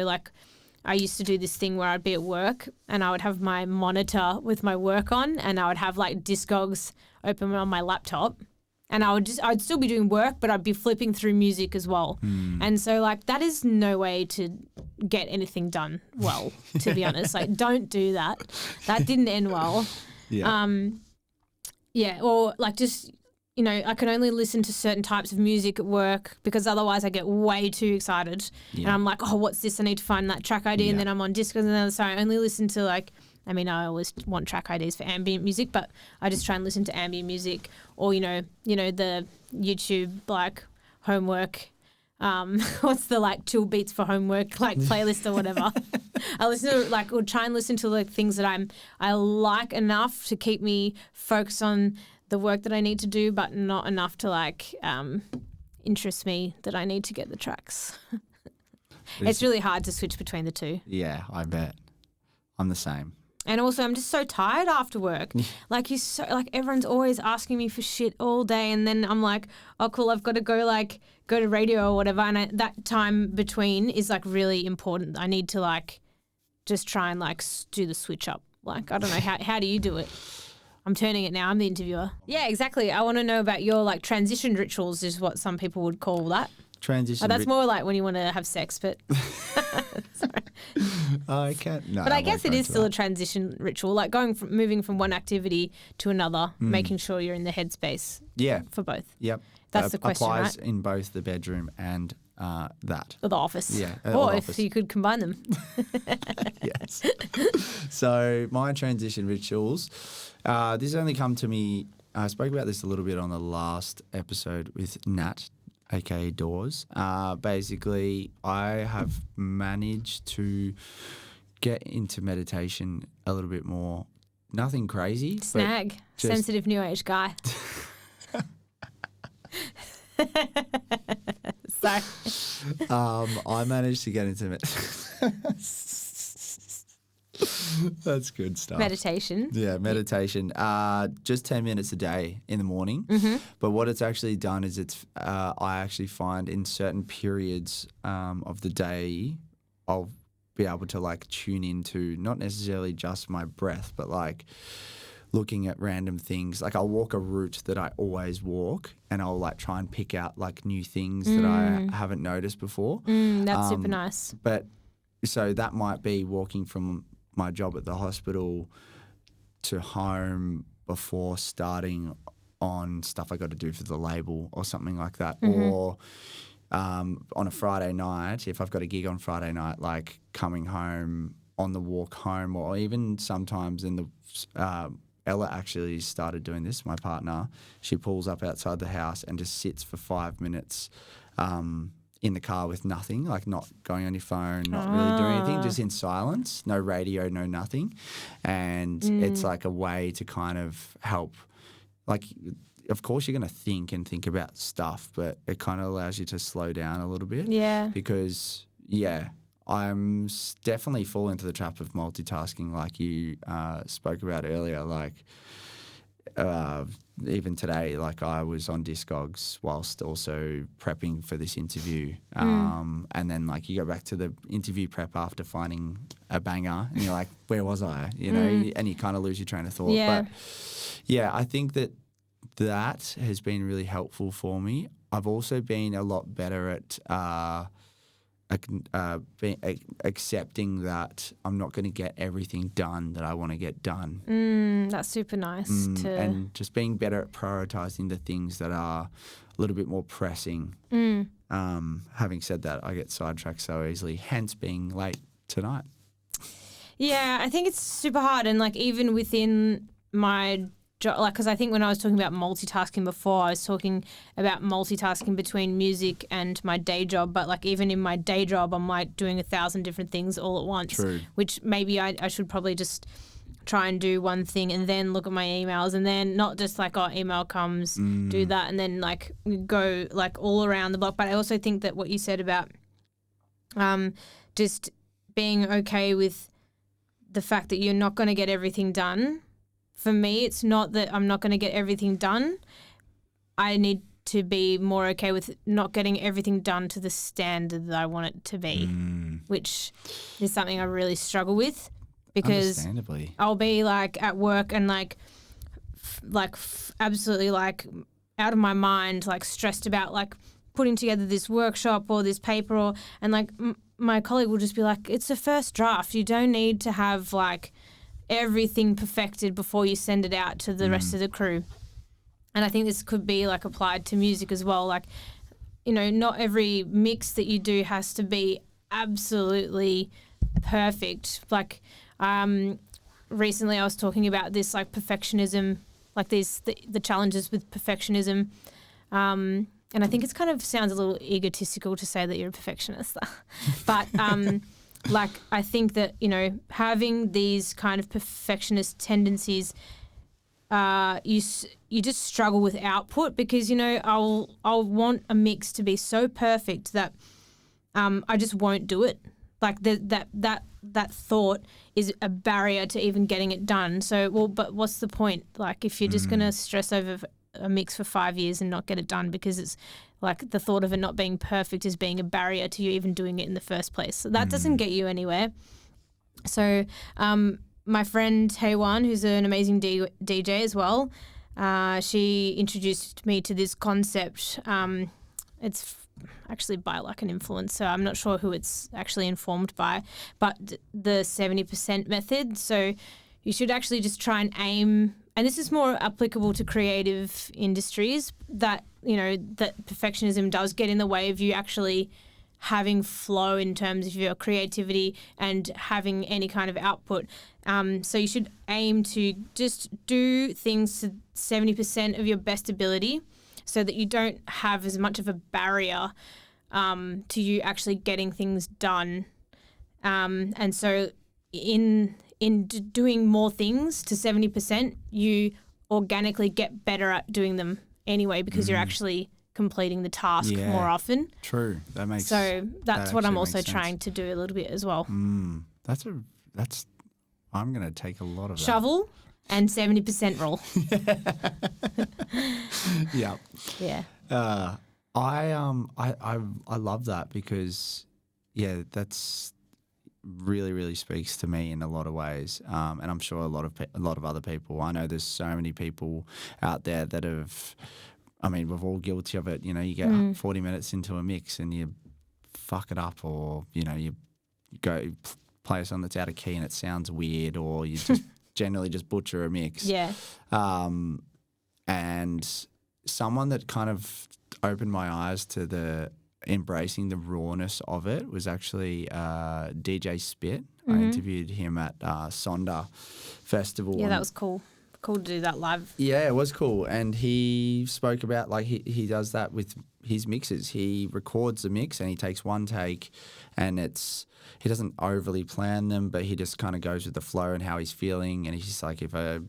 I used to do this thing where I'd be at work and I would have my monitor with my work on and I would have Discogs open on my laptop. And I'd still be doing work, but I'd be flipping through music as well. And so that is no way to get anything done well, to be honest. Don't do that. That didn't end well. Yeah. Or just, I can only listen to certain types of music at work because otherwise I get way too excited. And I'm oh, what's this? I need to find that track ID. And then I'm on Discos and then so I only listen to I always want track IDs for ambient music, but I just try and listen to ambient music or, the YouTube homework, what's the chill beats for homework, playlist or whatever. I listen to or try and listen to things that I like enough to keep me focused on the work that I need to do, but not enough to interest me that I need to get the tracks. It's really hard to switch between the two. Yeah, I bet. I'm the same. And also, I'm just so tired after work. Everyone's always asking me for shit all day, and then I'm oh, cool, I've got to go to radio or whatever. And that time between is really important. I need to just try and do the switch up. I don't know how do you do it? I'm turning it now. I'm the interviewer. Yeah, exactly. I want to know about your transition rituals, is what some people would call that. Transition. That's more when you want to have sex, but sorry. I can't. No, but I guess it is still a transition ritual, moving from one activity to another, making sure you're in the headspace. Yeah. For both. Yep. That's the question, applies right? in both the bedroom and that. Or the office. Yeah. Or if you could combine them. Yes. So my transition rituals, this only come to me. I spoke about this a little bit on the last episode with Nat, aka Doors. Basically, I have managed to get into meditation a little bit more. Nothing crazy. Snag. Sensitive new age guy. Sorry. I managed to get into That's good stuff. Meditation. Yeah, meditation. Just 10 minutes a day in the morning. But what it's actually done is I actually find in certain periods of the day, I'll be able to tune into not necessarily just my breath, but looking at random things. I'll walk a route that I always walk and I'll try and pick out new things that I haven't noticed before. That's super nice. But so that might be walking from my job at the hospital to home before starting on stuff I got to do for the label or something like that. Or on a Friday night, if I've got a gig on Friday night, coming home on the walk home, or even sometimes in the Ella actually started doing this, my partner. She pulls up outside the house and just sits for 5 minutes in the car with nothing, like not going on your phone, not really doing anything, just in silence, no radio, no nothing. And it's like a way to kind of help, like, of course you're going to think about stuff, but it kind of allows you to slow down a little bit. Yeah. Because, I'm definitely fall into the trap of multitasking like you spoke about earlier. Like, even today, like I was on Discogs whilst also prepping for this interview. And then like you go back to the interview prep after finding a banger and you're like, where was I? You know, and you kind of lose your train of thought. Yeah. But yeah, I think that has been really helpful for me. I've also been a lot better at accepting that I'm not going to get everything done that I want to get done. That's super nice. And just being better at prioritizing the things that are a little bit more pressing. Having said that, I get sidetracked so easily, hence being late tonight. Yeah, I think it's super hard. And like even within my job, like, because I think when I was talking about multitasking before, I was talking about multitasking between music and my day job. But like even in my day job, I'm like doing 1,000 different things all at once. True. Which maybe I should probably just try and do one thing and then look at my emails and then not just like, oh, email comes, do that, and then like go like all around the block. But I also think that what you said about just being okay with the fact that you're not going to get everything done. For me, it's not that I'm not going to get everything done. I need to be more okay with not getting everything done to the standard that I want it to be, which is something I really struggle with because Understandably. I'll be like at work and absolutely like out of my mind, like stressed about like putting together this workshop or this paper and like my colleague will just be like, it's a first draft. You don't need to have like everything perfected before you send it out to the rest of the crew. And I think this could be like applied to music as well. Like, you know, not every mix that you do has to be absolutely perfect. Like, recently I was talking about this like perfectionism, like the challenges with perfectionism. And I think it's kind of sounds a little egotistical to say that you're a perfectionist, but like I think that, you know, having these kind of perfectionist tendencies, you just struggle with output because, you know, I'll want a mix to be so perfect that I just won't do it. Like that thought is a barrier to even getting it done. So, well, but what's the point? Like if you're just going to stress over a mix for 5 years and not get it done because it's like the thought of it not being perfect is being a barrier to you even doing it in the first place. So that doesn't get you anywhere. So my friend Haywan, who's an amazing DJ as well, she introduced me to this concept. It's actually by like an influencer. I'm not sure who it's actually informed by, but the 70% method. So you should actually just try and aim, and this is more applicable to creative industries, that, you know, that perfectionism does get in the way of you actually having flow in terms of your creativity and having any kind of output. So you should aim to just do things to 70% of your best ability so that you don't have as much of a barrier to you actually getting things done. And so in doing more things to 70%, you organically get better at doing them anyway because you're actually completing the task more often. True. That makes So that's that what I'm actually also makes trying sense. to do a little bit as well. That's I'm going to take a lot of that. Shovel and 70% roll. Yeah. Yeah. I love that because that's really, really speaks to me in a lot of ways, and I'm sure a lot of other people. I know there's so many people out there that have. I mean, we're all guilty of it. You know, you get 40 minutes into a mix and you fuck it up, or you know, you go play a song that's out of key and it sounds weird, or you just generally just butcher a mix. Yeah. And someone that kind of opened my eyes to embracing the rawness of it was actually DJ Spit. I interviewed him at Sonder Festival. Yeah, that was cool. Cool to do that live. Yeah, it was cool. And he spoke about, like, he does that with his mixes. He records the mix and he takes one take, and he doesn't overly plan them, but he just kind of goes with the flow and how he's feeling. And he's just like, if I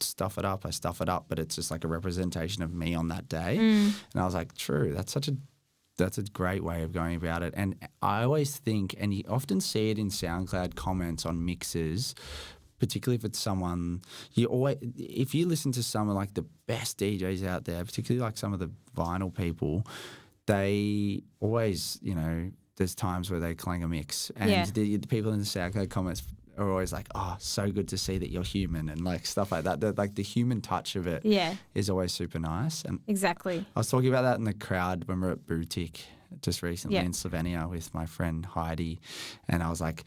stuff it up, I stuff it up, but it's just like a representation of me on that day. And I was like, true, that's a great way of going about it. And I always think, and you often see it in SoundCloud comments on mixes, particularly if it's someone if you listen to some of like the best DJs out there, particularly like some of the vinyl people, they always, there's times where they clang a mix, and the people in the SoundCloud comments are always like, oh, so good to see that you're human, and like stuff like that. Like the human touch of it is always super nice. And exactly. I was talking about that in the crowd when we were at Boutique just recently in Slovenia with my friend Heidi, and I was like,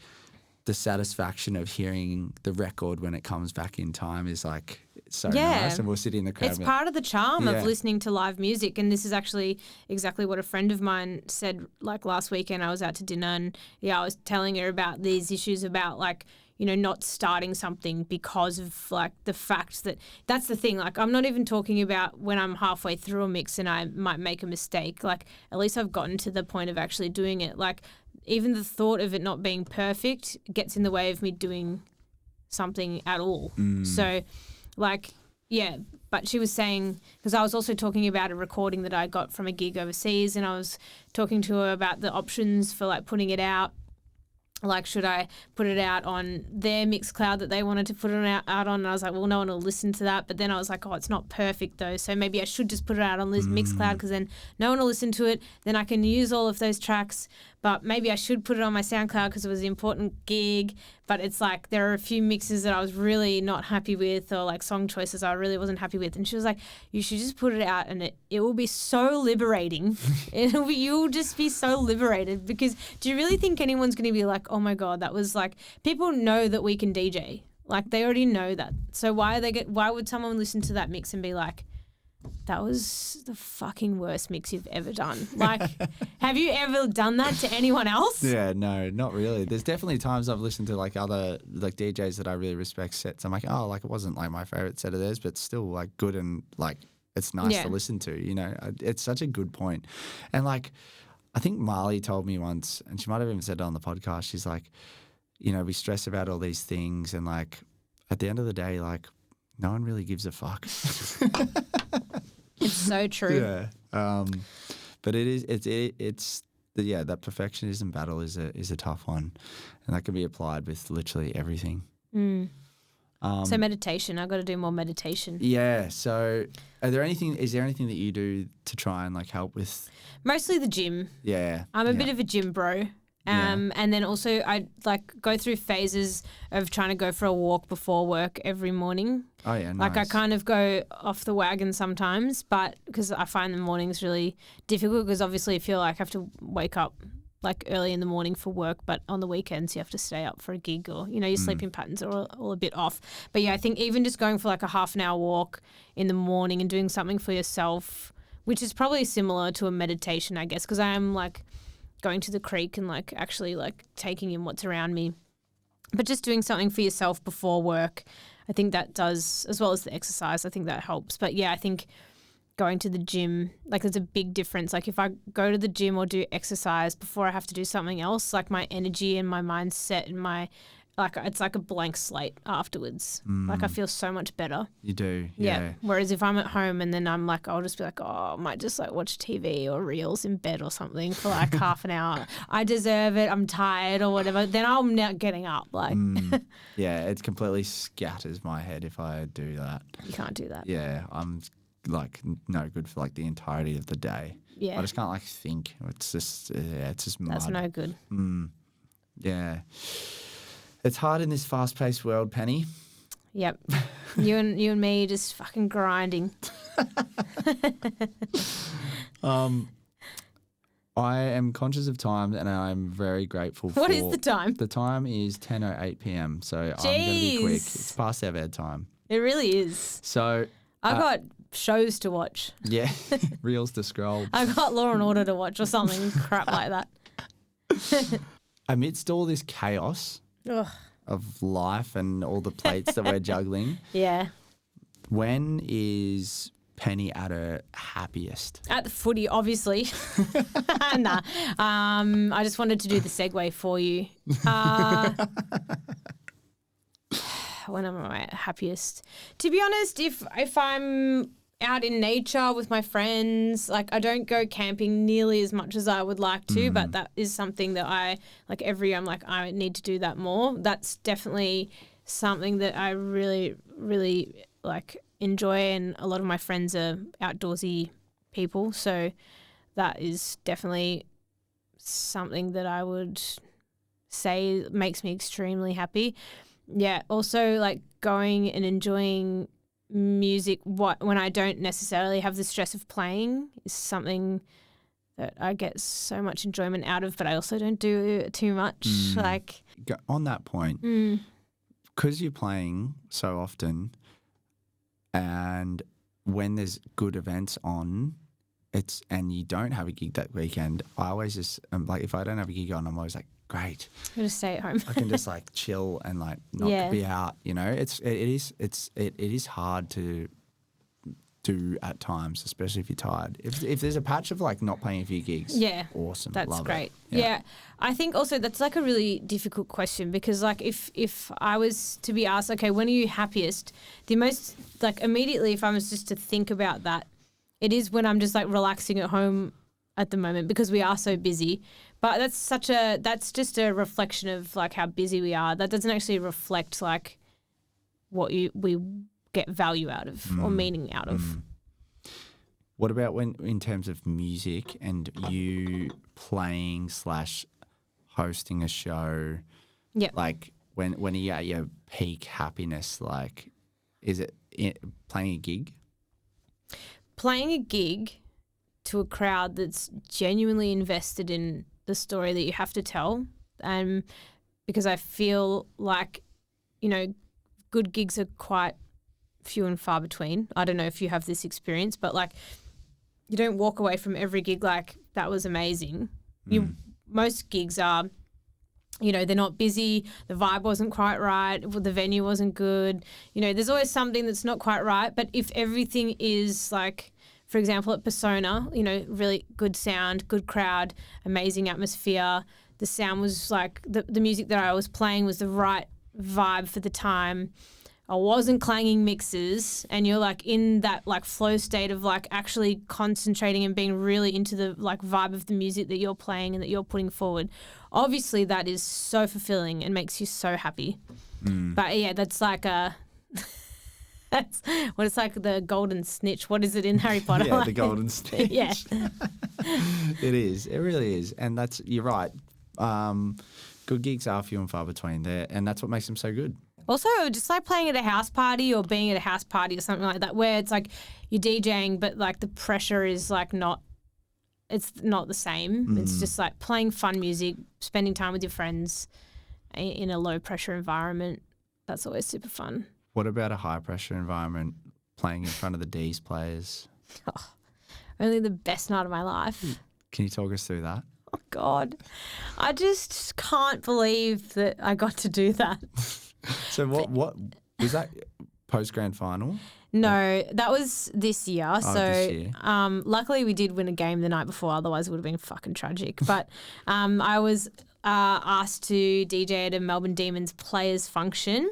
the satisfaction of hearing the record when it comes back in time is like so nice. And we'll sit in the crowd. It's part of the charm of listening to live music. And this is actually exactly what a friend of mine said like last weekend. I was out to dinner and I was telling her about these issues about like, not starting something because of like the fact that that's the thing. Like I'm not even talking about when I'm halfway through a mix and I might make a mistake. Like at least I've gotten to the point of actually doing it. Like even the thought of it not being perfect gets in the way of me doing something at all. So like, but she was saying, because I was also talking about a recording that I got from a gig overseas, and I was talking to her about the options for like putting it out. Like, should I put it out on their Mixcloud that they wanted to put it out on? And I was like, well, no one will listen to that. But then I was like, oh, it's not perfect though. So maybe I should just put it out on this Mixcloud, because then no one will listen to it. Then I can use all of those tracks. But maybe I should put it on my SoundCloud because it was an important gig. But it's like there are a few mixes that I was really not happy with, or like song choices I really wasn't happy with. And she was like, you should just put it out, and it will be so liberating. You'll just be so liberated, because do you really think anyone's going to be like, oh my God, that was like, people know that we can DJ. Like they already know that. So why would someone listen to that mix and be like, that was the fucking worst mix you've ever done? Like, have you ever done that to anyone else? Yeah, no, not really. There's definitely times I've listened to like other like DJs that I really respect sets. I'm like, oh, like it wasn't like my favorite set of theirs, but still like good, and like it's nice to listen to. It's such a good point. And like, I think Marley told me once, and she might have even said it on the podcast. She's like, we stress about all these things, and like at the end of the day, like no one really gives a fuck. It's so true. Yeah. But it's that perfectionism battle is a tough one, and that can be applied with literally everything. So meditation, I've got to do more meditation. Yeah. So is there anything that you do to try and like help with? Mostly the gym. Yeah. I'm a bit of a gym bro. And then also I like go through phases of trying to go for a walk before work every morning. Oh yeah, nice. Like I kind of go off the wagon sometimes, but because I find the mornings really difficult, because obviously I feel like I have to wake up like early in the morning for work, but on the weekends you have to stay up for a gig, or your sleeping patterns are all a bit off. But yeah, I think even just going for like a half an hour walk in the morning and doing something for yourself, which is probably similar to a meditation, I guess, because I am like going to the creek and like actually like taking in what's around me. But just doing something for yourself before work, I think that does, as well as the exercise, I think that helps. But yeah, I think going to the gym, like there's a big difference. Like if I go to the gym or do exercise before I have to do something else, like my energy and my mindset and my, like it's like a blank slate afterwards. Like I feel so much better. You do, yeah. Whereas if I'm at home and then I'm like, I'll just be like, oh, I might just like watch TV or reels in bed or something for like half an hour. I deserve it. I'm tired or whatever. Then I'm not getting up. Like, yeah, it completely scatters my head if I do that. You can't do that. Yeah, I'm like no good for like the entirety of the day. Yeah, I just can't like think. It's just mud. That's no good. Yeah. It's hard in this fast-paced world, Penny. Yep. You and me just fucking grinding. I am conscious of time, and I'm very grateful for... What is the time? The time is 10:08 p.m, so I'm going to be quick. It's past our bedtime. It really is. So... I've got shows to watch. Yeah, reels to scroll. I've got Law and Order to watch or something crap like that. Amidst all this chaos... Ugh. Of life and all the plates that we're juggling. Yeah. When is Penny at her happiest? At the footy, obviously. Nah. I just wanted to do the segue for you. When am I at happiest? To be honest, if I'm out in nature with my friends, like I don't go camping nearly as much as I would like to, but that is something that I like every year I'm like, I need to do that more. That's definitely something that I really, really like enjoy, and a lot of my friends are outdoorsy people, so that is definitely something that I would say makes me extremely happy. Yeah, also like going and enjoying music when I don't necessarily have the stress of playing is something that I get so much enjoyment out of, but I also don't do it too much. Like On that point, because you're playing so often, and when there's good events on, and you don't have a gig that weekend, I always just like, if I don't have a gig on, I'm always like, great, I'm gonna stay at home. I can just like chill and like not be out. You know, it is hard to do at times, especially if you're tired. If there's a patch of like not playing a few gigs, awesome, that's love great. It. Yeah, I think also that's like a really difficult question, because like if I was to be asked, okay, when are you happiest? The most like immediately, if I was just to think about that, it is when I'm just like relaxing at home at the moment, because we are so busy. But that's just a reflection of like how busy we are. That doesn't actually reflect like what we get value out of or meaning out of. What about when in terms of music and you playing / hosting a show? Yeah. Like when are you at your peak happiness? Like, is it playing a gig? Playing a gig to a crowd that's genuinely invested in the story that you have to tell, because I feel like, you know, good gigs are quite few and far between. I don't know if you have this experience, but like you don't walk away from every gig like that was amazing. Most gigs are, you know, they're not busy, the vibe wasn't quite right, the venue wasn't good. You know, there's always something that's not quite right, but if everything is like, for example, at Persona, you know, really good sound, good crowd, amazing atmosphere. The sound was like, the music that I was playing was the right vibe for the time. I wasn't clanging mixes, and you're like in that like flow state of like actually concentrating and being really into the like vibe of the music that you're playing and that you're putting forward. Obviously that is so fulfilling and makes you so happy. But yeah, that's like that's what it's like, the golden snitch. What is it in Harry Potter? Yeah, the golden snitch. Yeah. It is. It really is. And you're right. Good gigs are few and far between there, and that's what makes them so good. Also, just like playing at a house party or being at a house party or something like that, where it's like you're DJing, but like the pressure is like it's not the same. It's just like playing fun music, spending time with your friends in a low pressure environment. That's always super fun. What about a high pressure environment, playing in front of the D's players? Oh, only the best night of my life. Can you talk us through that? Oh, God. I just can't believe that I got to do that. So what was that, post grand final? No, that was this year. Oh, this year. Luckily we did win a game the night before, otherwise it would have been fucking tragic. But I was asked to DJ at a Melbourne Demons players function.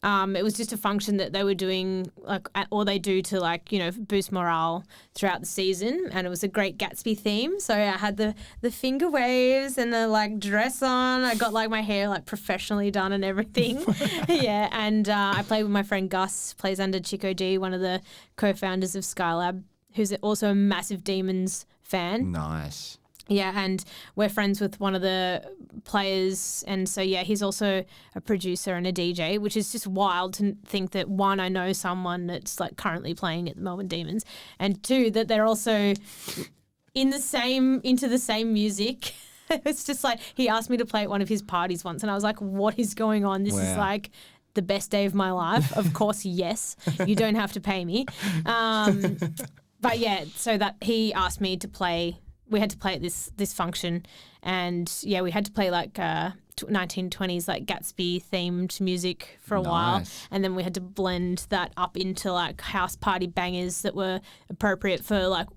It was just a function that they were doing, like, or they do to, like, you know, boost morale throughout the season. And it was a Great Gatsby theme. So I had the finger waves and the, like, dress on. I got, like, my hair, like, professionally done and everything. Yeah. And I played with my friend Gus, plays under Chico G, one of the co-founders of Skylab, who's also a massive Demons fan. Nice. Yeah, and we're friends with one of the players, and so, yeah, he's also a producer and a DJ, which is just wild to think that, one, I know someone that's, like, currently playing at the Melbourne Demons, and two, that they're also into the same music. It's just like, he asked me to play at one of his parties once, and I was like, what is going on? This is, like, the best day of my life. Of course, yes. You don't have to pay me. But, yeah, so that he asked me to play. We had to play at this function, and yeah, we had to play like 1920s like Gatsby themed music for a while, and then we had to blend that up into like house party bangers that were appropriate for like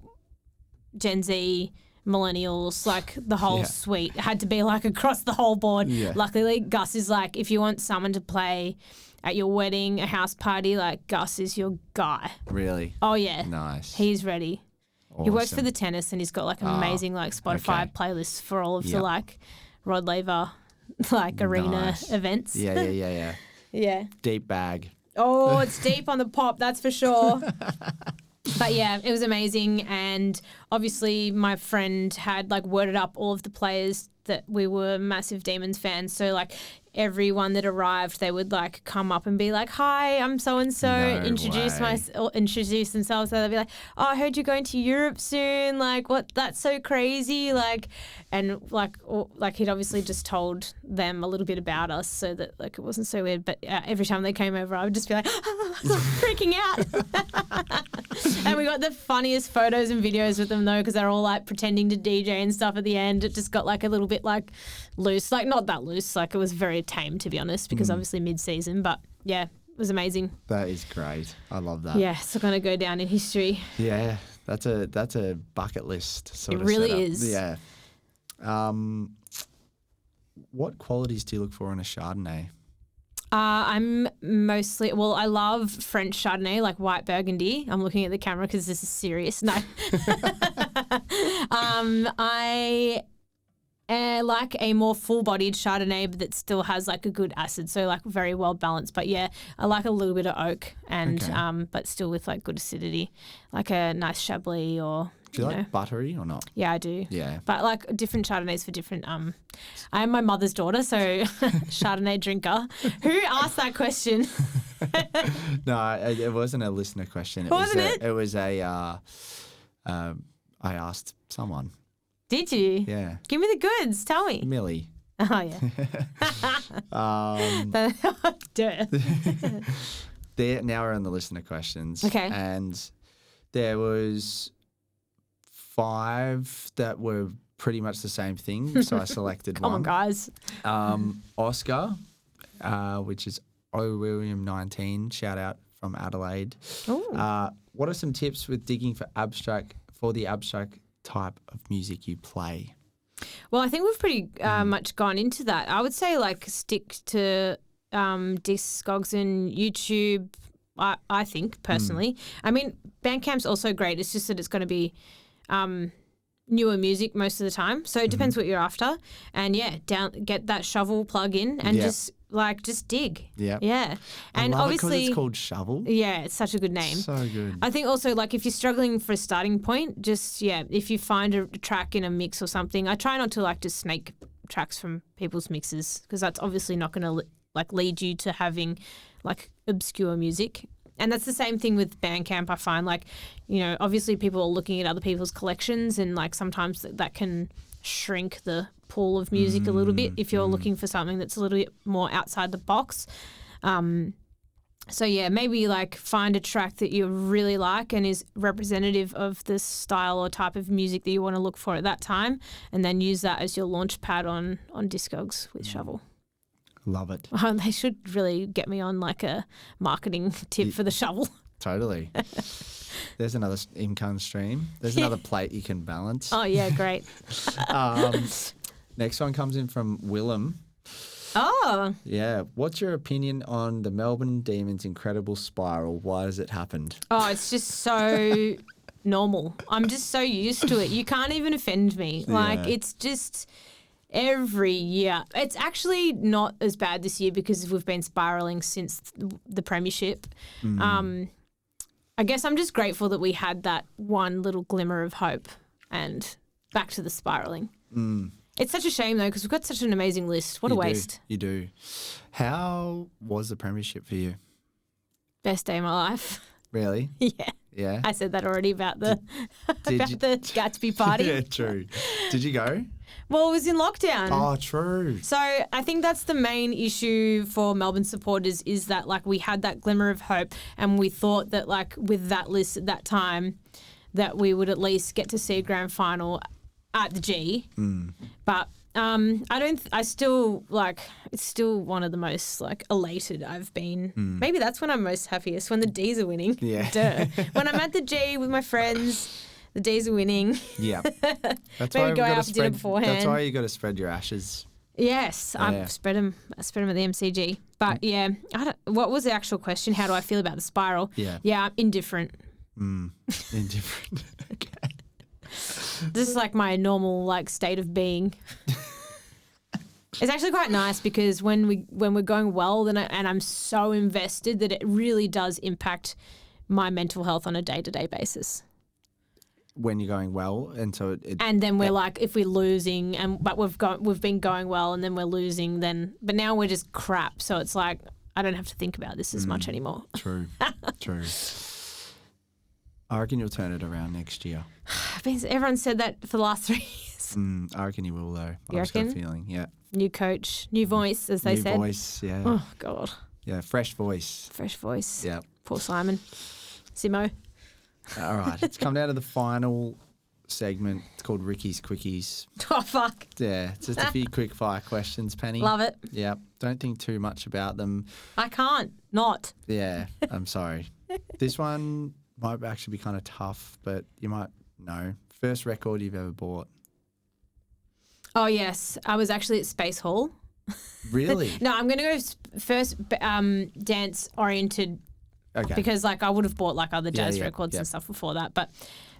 Gen Z, millennials, like the whole suite. It had to be like across the whole board. Luckily Gus is like, if you want someone to play at your wedding, a house party, like Gus is your guy. Really? Oh yeah. Nice. He's ready. Awesome. He works for the tennis and he's got like amazing like Spotify playlists for all of the like Rod Laver like arena events. Yeah. Deep bag. Oh, it's deep on the pop, that's for sure. But yeah, it was amazing, and obviously my friend had like worded up all of the players that we were massive Demons fans. So like everyone that arrived, they would like come up and be like, "Hi, I'm so and so," introduce themselves. So they'd be like, "Oh, I heard you're going to Europe soon. Like, what? That's so crazy!" Like, and like he'd obviously just told them a little bit about us, so that like it wasn't so weird. But every time they came over, I would just be like, freaking out. And we got the funniest photos and videos with them though, because they're all like pretending to DJ and stuff at the end. It just got like a little bit like loose, like not that loose, like it was very tame to be honest, because obviously mid-season, but yeah, it was amazing. That is great. I love that. Yeah, it's going to go down in history. Yeah, that's a bucket list sort of It really setup. is. Yeah. What qualities do you look for in a Chardonnay? I'm mostly, I love French Chardonnay, like white Burgundy. I'm looking at the camera because this is serious. No. I like a more full-bodied Chardonnay, but that still has like a good acid, so like very well balanced. But yeah, I like a little bit of oak and but still with like good acidity, like a nice Chablis or. Do you like buttery or not? Yeah, I do. Yeah. But like different Chardonnays for different. I am my mother's daughter, so Chardonnay drinker. Who asked that question? No, it wasn't a listener question. Wasn't it? It was a. I asked someone. Did you? Yeah. Give me the goods. Tell me. Millie. Oh yeah. Now we're on the listener questions. Okay. And there was 5 that were pretty much the same thing, so I selected one. Come on, guys. Oscar, which is O William 19. Shout out from Adelaide. What are some tips with digging for the abstract type of music you play? Well, I think we've pretty much gone into that. I would say like stick to Discogs and YouTube. I think personally. I mean, Bandcamp's also great. It's just that it's going to be newer music most of the time. So it depends what you're after. And yeah, get that shovel plug in and just dig. Yeah. Yeah. And I love obviously it 'cause it's called Shovel. Yeah, it's such a good name. So good. I think also like if you're struggling for a starting point, just if you find a track in a mix or something, I try not to like just snake tracks from people's mixes, because that's obviously not going to like lead you to having like obscure music. And that's the same thing with Bandcamp, I find. Like, obviously people are looking at other people's collections, and like sometimes that can shrink the pool of music a little bit if you're looking for something that's a little bit more outside the box. So yeah, maybe like find a track that you really like and is representative of the style or type of music that you want to look for at that time, and then use that as your launch pad on Discogs with Shovel. Love it. They should really get me on like a marketing tip for the Shovel. Totally. There's another income stream. There's another plate you can balance. Oh, yeah, great. Next one comes in from Willem. Oh. Yeah. What's your opinion on the Melbourne Demons' incredible spiral? Why has it happened? Oh, it's just so normal. I'm just so used to it. You can't even offend me. Like, it's just every year. It's actually not as bad this year because we've been spiraling since the premiership. I guess I'm just grateful that we had that one little glimmer of hope and back to the spiraling. It's such a shame though, because we've got such an amazing list. What a waste. You do. How was the premiership for you? Best day of my life. Really? Yeah. Yeah. I said that already about the the Gatsby party. Yeah, true. Did you go? Well, it was in lockdown. Oh, true. So I think that's the main issue for Melbourne supporters, is that like we had that glimmer of hope and we thought that like with that list at that time that we would at least get to see a grand final at the G. But I still like, it's still one of the most like elated I've been. Maybe that's when I'm most happiest, when the D's are winning. Yeah. Duh. When I'm at the G with my friends, the D's are winning. Yeah. That's Maybe why go we've got out to for dinner spread. beforehand. That's why you got to spread your ashes. Yes, Yeah. I spread them at the MCG. But yeah, what was the actual question? How do I feel about the spiral? Yeah. Yeah, I'm indifferent. Indifferent. Okay. This is like my normal like state of being. It's actually quite nice because when we're going well, then I'm so invested that it really does impact my mental health on a day-to-day basis. When you're going well, and so And then we're like, if we're losing, but we've been going well, and then we're losing, but now we're just crap. So it's like I don't have to think about this as much anymore. True. I reckon you'll turn it around next year. Everyone said that for the last 3 years. I reckon you will, though. You I've just got a reckon? feeling, yeah. New coach, new voice, as they New said. voice, yeah. Oh God, Yeah, fresh voice. fresh voice. Yeah. Poor Simon, Simo. All right, it's come down to the final segment. It's called Ricky's Quickies. Oh fuck, Yeah, it's just a few quick fire questions, Penny. love it. Yeah, don't think too much about them. I can't not. Yeah, I'm sorry. This one might actually be kind of tough, but you might know. First record you've ever bought. Oh yes, I was actually at Space Hall. Really? No, I'm going to go first dance oriented Okay. because like I would have bought like other jazz records and stuff before that, but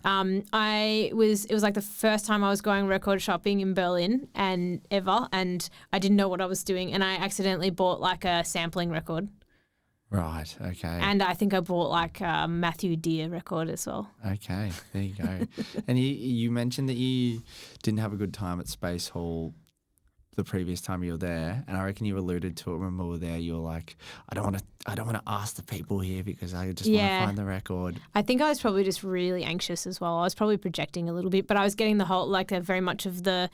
it was like the first time I was going record shopping in Berlin and I didn't know what I was doing, and I accidentally bought like a sampling record. Right, okay. And I think I bought like a Matthew Deere record as well. Okay, there you go. And you mentioned that you didn't have a good time at Space Hall the previous time you were there, and I reckon you alluded to it when we were there. You were like, I don't want to ask the people here because I just want to find the record. I think I was probably just really anxious as well. I was probably projecting a little bit, but I was getting the whole like very much of the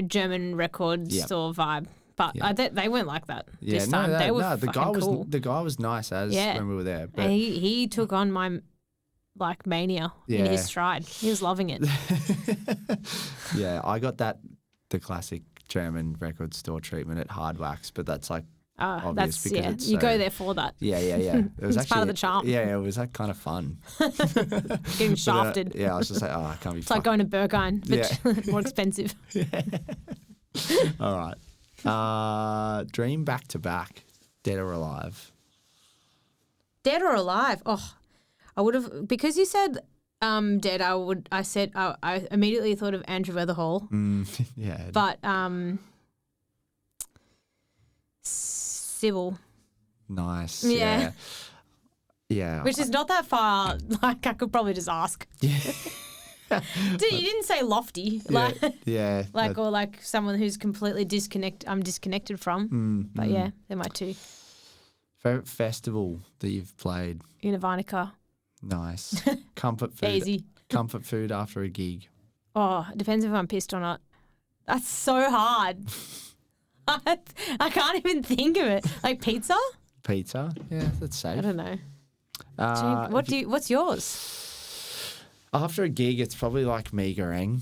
German record store vibe. But they weren't like that this time. They were cool. The guy was nice when we were there. But and he took on my like mania in his stride. He was loving it. Yeah, I got the classic German record store treatment at Hard Wax, but that's like obvious because it's you go there for that. Yeah. It was it's part of the charm. Yeah, it was like kind of fun. Getting shafted. I was just like, I can't be. It's like going to Berghain, but more expensive. All right. Dream back to back, dead or alive? Dead or alive? Oh, I would have, because you said dead. I immediately thought of Andrew Weatherhall. Yeah. But Sybil. Nice. Yeah. Yeah. Which is not that far. Like I could probably just ask. Yeah. You didn't say lofty, or like someone who's completely disconnected from. But yeah, they're my two. Favorite festival that you've played? Univarnica. Nice. Comfort food. Easy. Comfort food after a gig. Oh, it depends if I'm pissed or not. That's so hard. I can't even think of it. Like pizza? Pizza? Yeah, that's safe. I don't know. What's yours? After a gig, it's probably like mee goreng.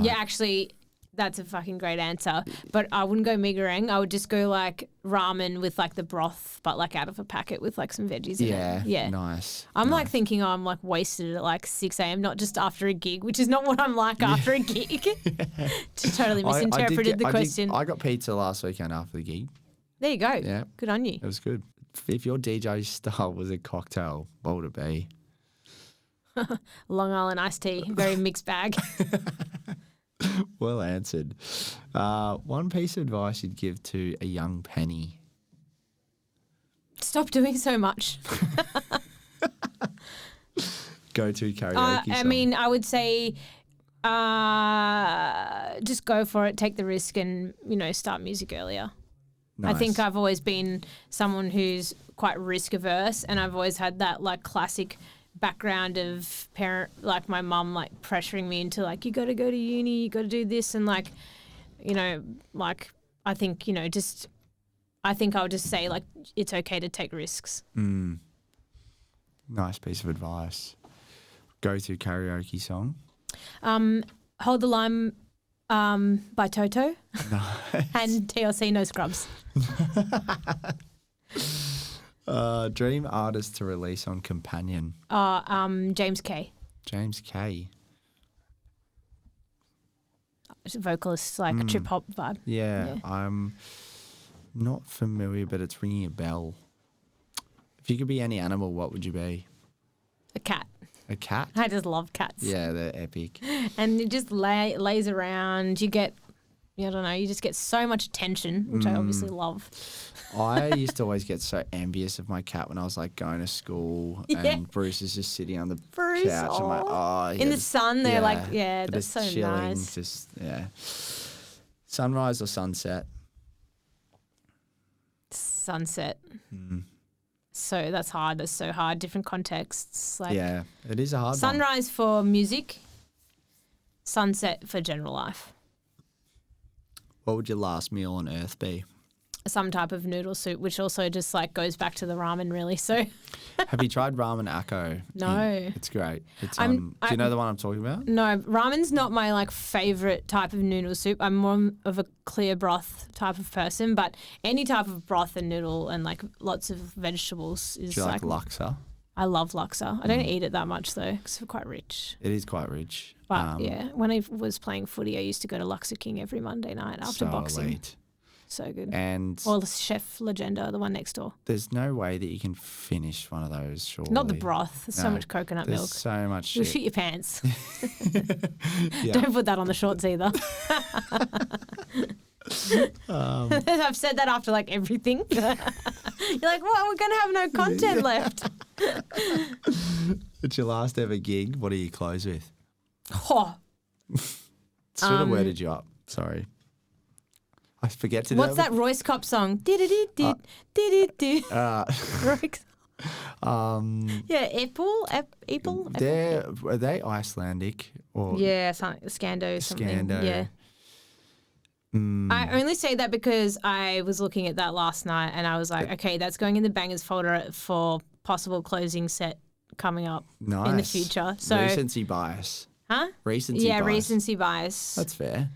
Yeah, actually, that's a fucking great answer. But I wouldn't go mee goreng. I would just go like ramen with like the broth, but like out of a packet with like some veggies in it. Yeah. Nice. I'm like thinking I'm like wasted at like 6 a.m, not just after a gig, which is not what I'm like after a gig. Just totally misinterpreted the question. I got pizza last weekend after the gig. There you go. Yeah. Good on you. It was good. If your DJ style was a cocktail, what would it be? Long Island iced tea, very mixed bag. Well answered. One piece of advice you'd give to a young Penny? Stop doing so much. Go to karaoke song. I mean, I would say just go for it, take the risk and, start music earlier. Nice. I think I've always been someone who's quite risk averse, and I've always had that like classic background of parent, like my mum, like pressuring me into like, you got to go to uni, you got to do this, and like, I think I think I'll just say like it's okay to take risks. Nice piece of advice. Go to karaoke song. Hold the Line By Toto. Nice. And TLC No Scrubs. Dream artist to release on Companion. James K. James K. Vocalist, like trip hop vibe. Yeah, I'm not familiar, but it's ringing a bell. If you could be any animal, what would you be? A cat. A cat? I just love cats. Yeah, they're epic. And it just lays around. You get, I don't know, you just get so much attention, which I obviously love. I used to always get so envious of my cat when I was like going to school and Bruce is just sitting on the couch. I'm like, oh, in the sun, they're like, but that's it's so chilling, nice. Just sunrise or sunset? Sunset. So that's hard. That's so hard. Different contexts. Like Yeah, it is a hard one. sunrise for music, sunset for general life. What would your last meal on earth be? Some type of noodle soup, which also just like goes back to the ramen, really. So Have you tried ramen ako? No. It's great. It's I'm- do you know the one I'm talking about? no, ramen's not my like favorite type of noodle soup. I'm more of a clear broth type of person, but any type of broth and noodle and like lots of vegetables is Do you like like laksa? I love laksa. I don't eat it that much though, because it's quite rich. It is quite rich. But yeah, when I was playing footy, I used to go to Laksa King every Monday night after so boxing. elite. So good. And Or Chef Legenda, the one next door. there's no way that you can finish one of those, surely. Not the broth. There's so No, much coconut There's milk. so much You'll shit. shit your pants. Yeah. Don't put that on the shorts either. I've said that after like everything. You're like, well, we're going to have no content left. It's your last ever gig. What are you close with? Oh, Should have worded you up. Sorry. I forget to do what's that Royce Cop song? Royce. Yeah, Apple. Are they Icelandic or Yeah, Scando something. Scando? Yeah. I only say that because I was looking at that last night and I was like, okay, that's going in the bangers folder for possible closing set coming up Nice. in the future. So, recency bias. huh? Recency Yeah, bias. recency bias. That's fair.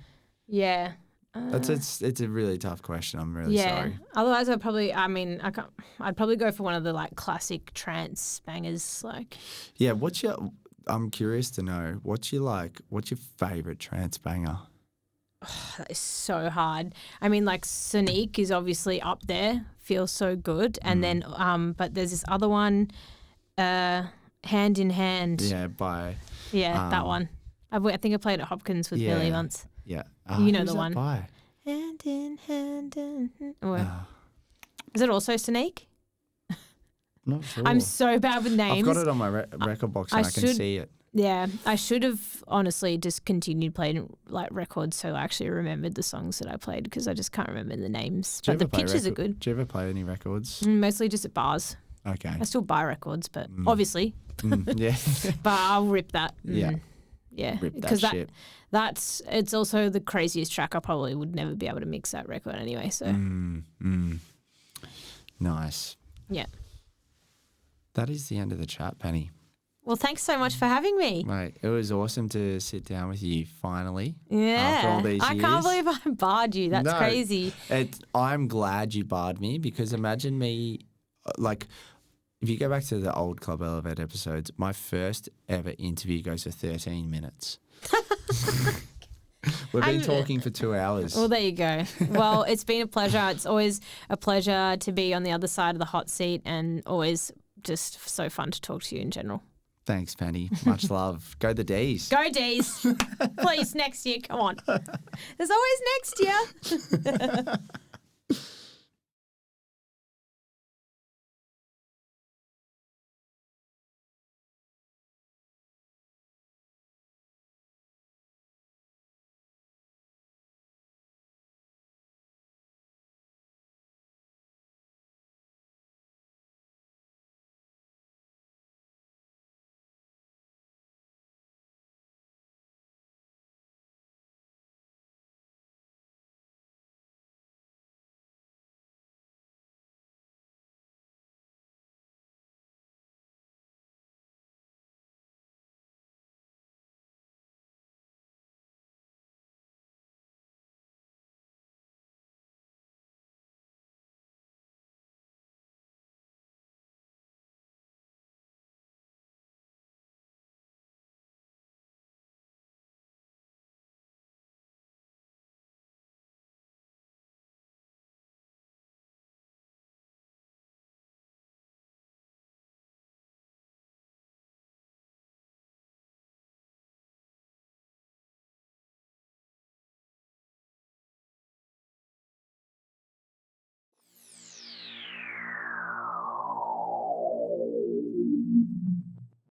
Yeah. It's a really tough question. I'm really Yeah. sorry. Otherwise, I'd probably go for one of the like classic trance bangers. Like, Yeah, I'm curious to know, what's your favourite trance banger? that is so hard. I mean, like Sonique is obviously up there. Feels so good. And then, but there's this other one, Hand in Hand. Yeah, by That one. I think I played at Hopkins with Yeah. Billy once. yeah. You know who's the that one. By? Hand in hand. Is it also Sonique? Not sure. I'm so bad with names. I've got it on my record box and I can should- see it. Yeah, I should have honestly just continued playing like records so I actually remembered the songs that I played because I just can't remember the names. Do you But the ever play pictures are good. Do you ever play any records? Mostly just at bars. Okay. I still buy records, but obviously, Yeah. but I'll rip that. Yeah. Yeah, Rip that because shit. it's also the craziest track. I probably would never be able to mix that record anyway. So Nice. yeah. That is the end of the chat, Penny. Well, thanks so much for having me. Mate, it was awesome to sit down with you finally. Yeah, After all these I can't years. believe I barred you. That's No, crazy. I'm glad you barred me because imagine me, like, if you go back to the old Club Elevate episodes, my first ever interview goes for 13 minutes. We've been talking for 2 hours. Well, there you go. Well, it's been a pleasure. It's always a pleasure to be on the other side of the hot seat and always just so fun to talk to you in general. Thanks, Penny. Much love. Go the D's. Go D's. Please, next year. Come on. There's always next year.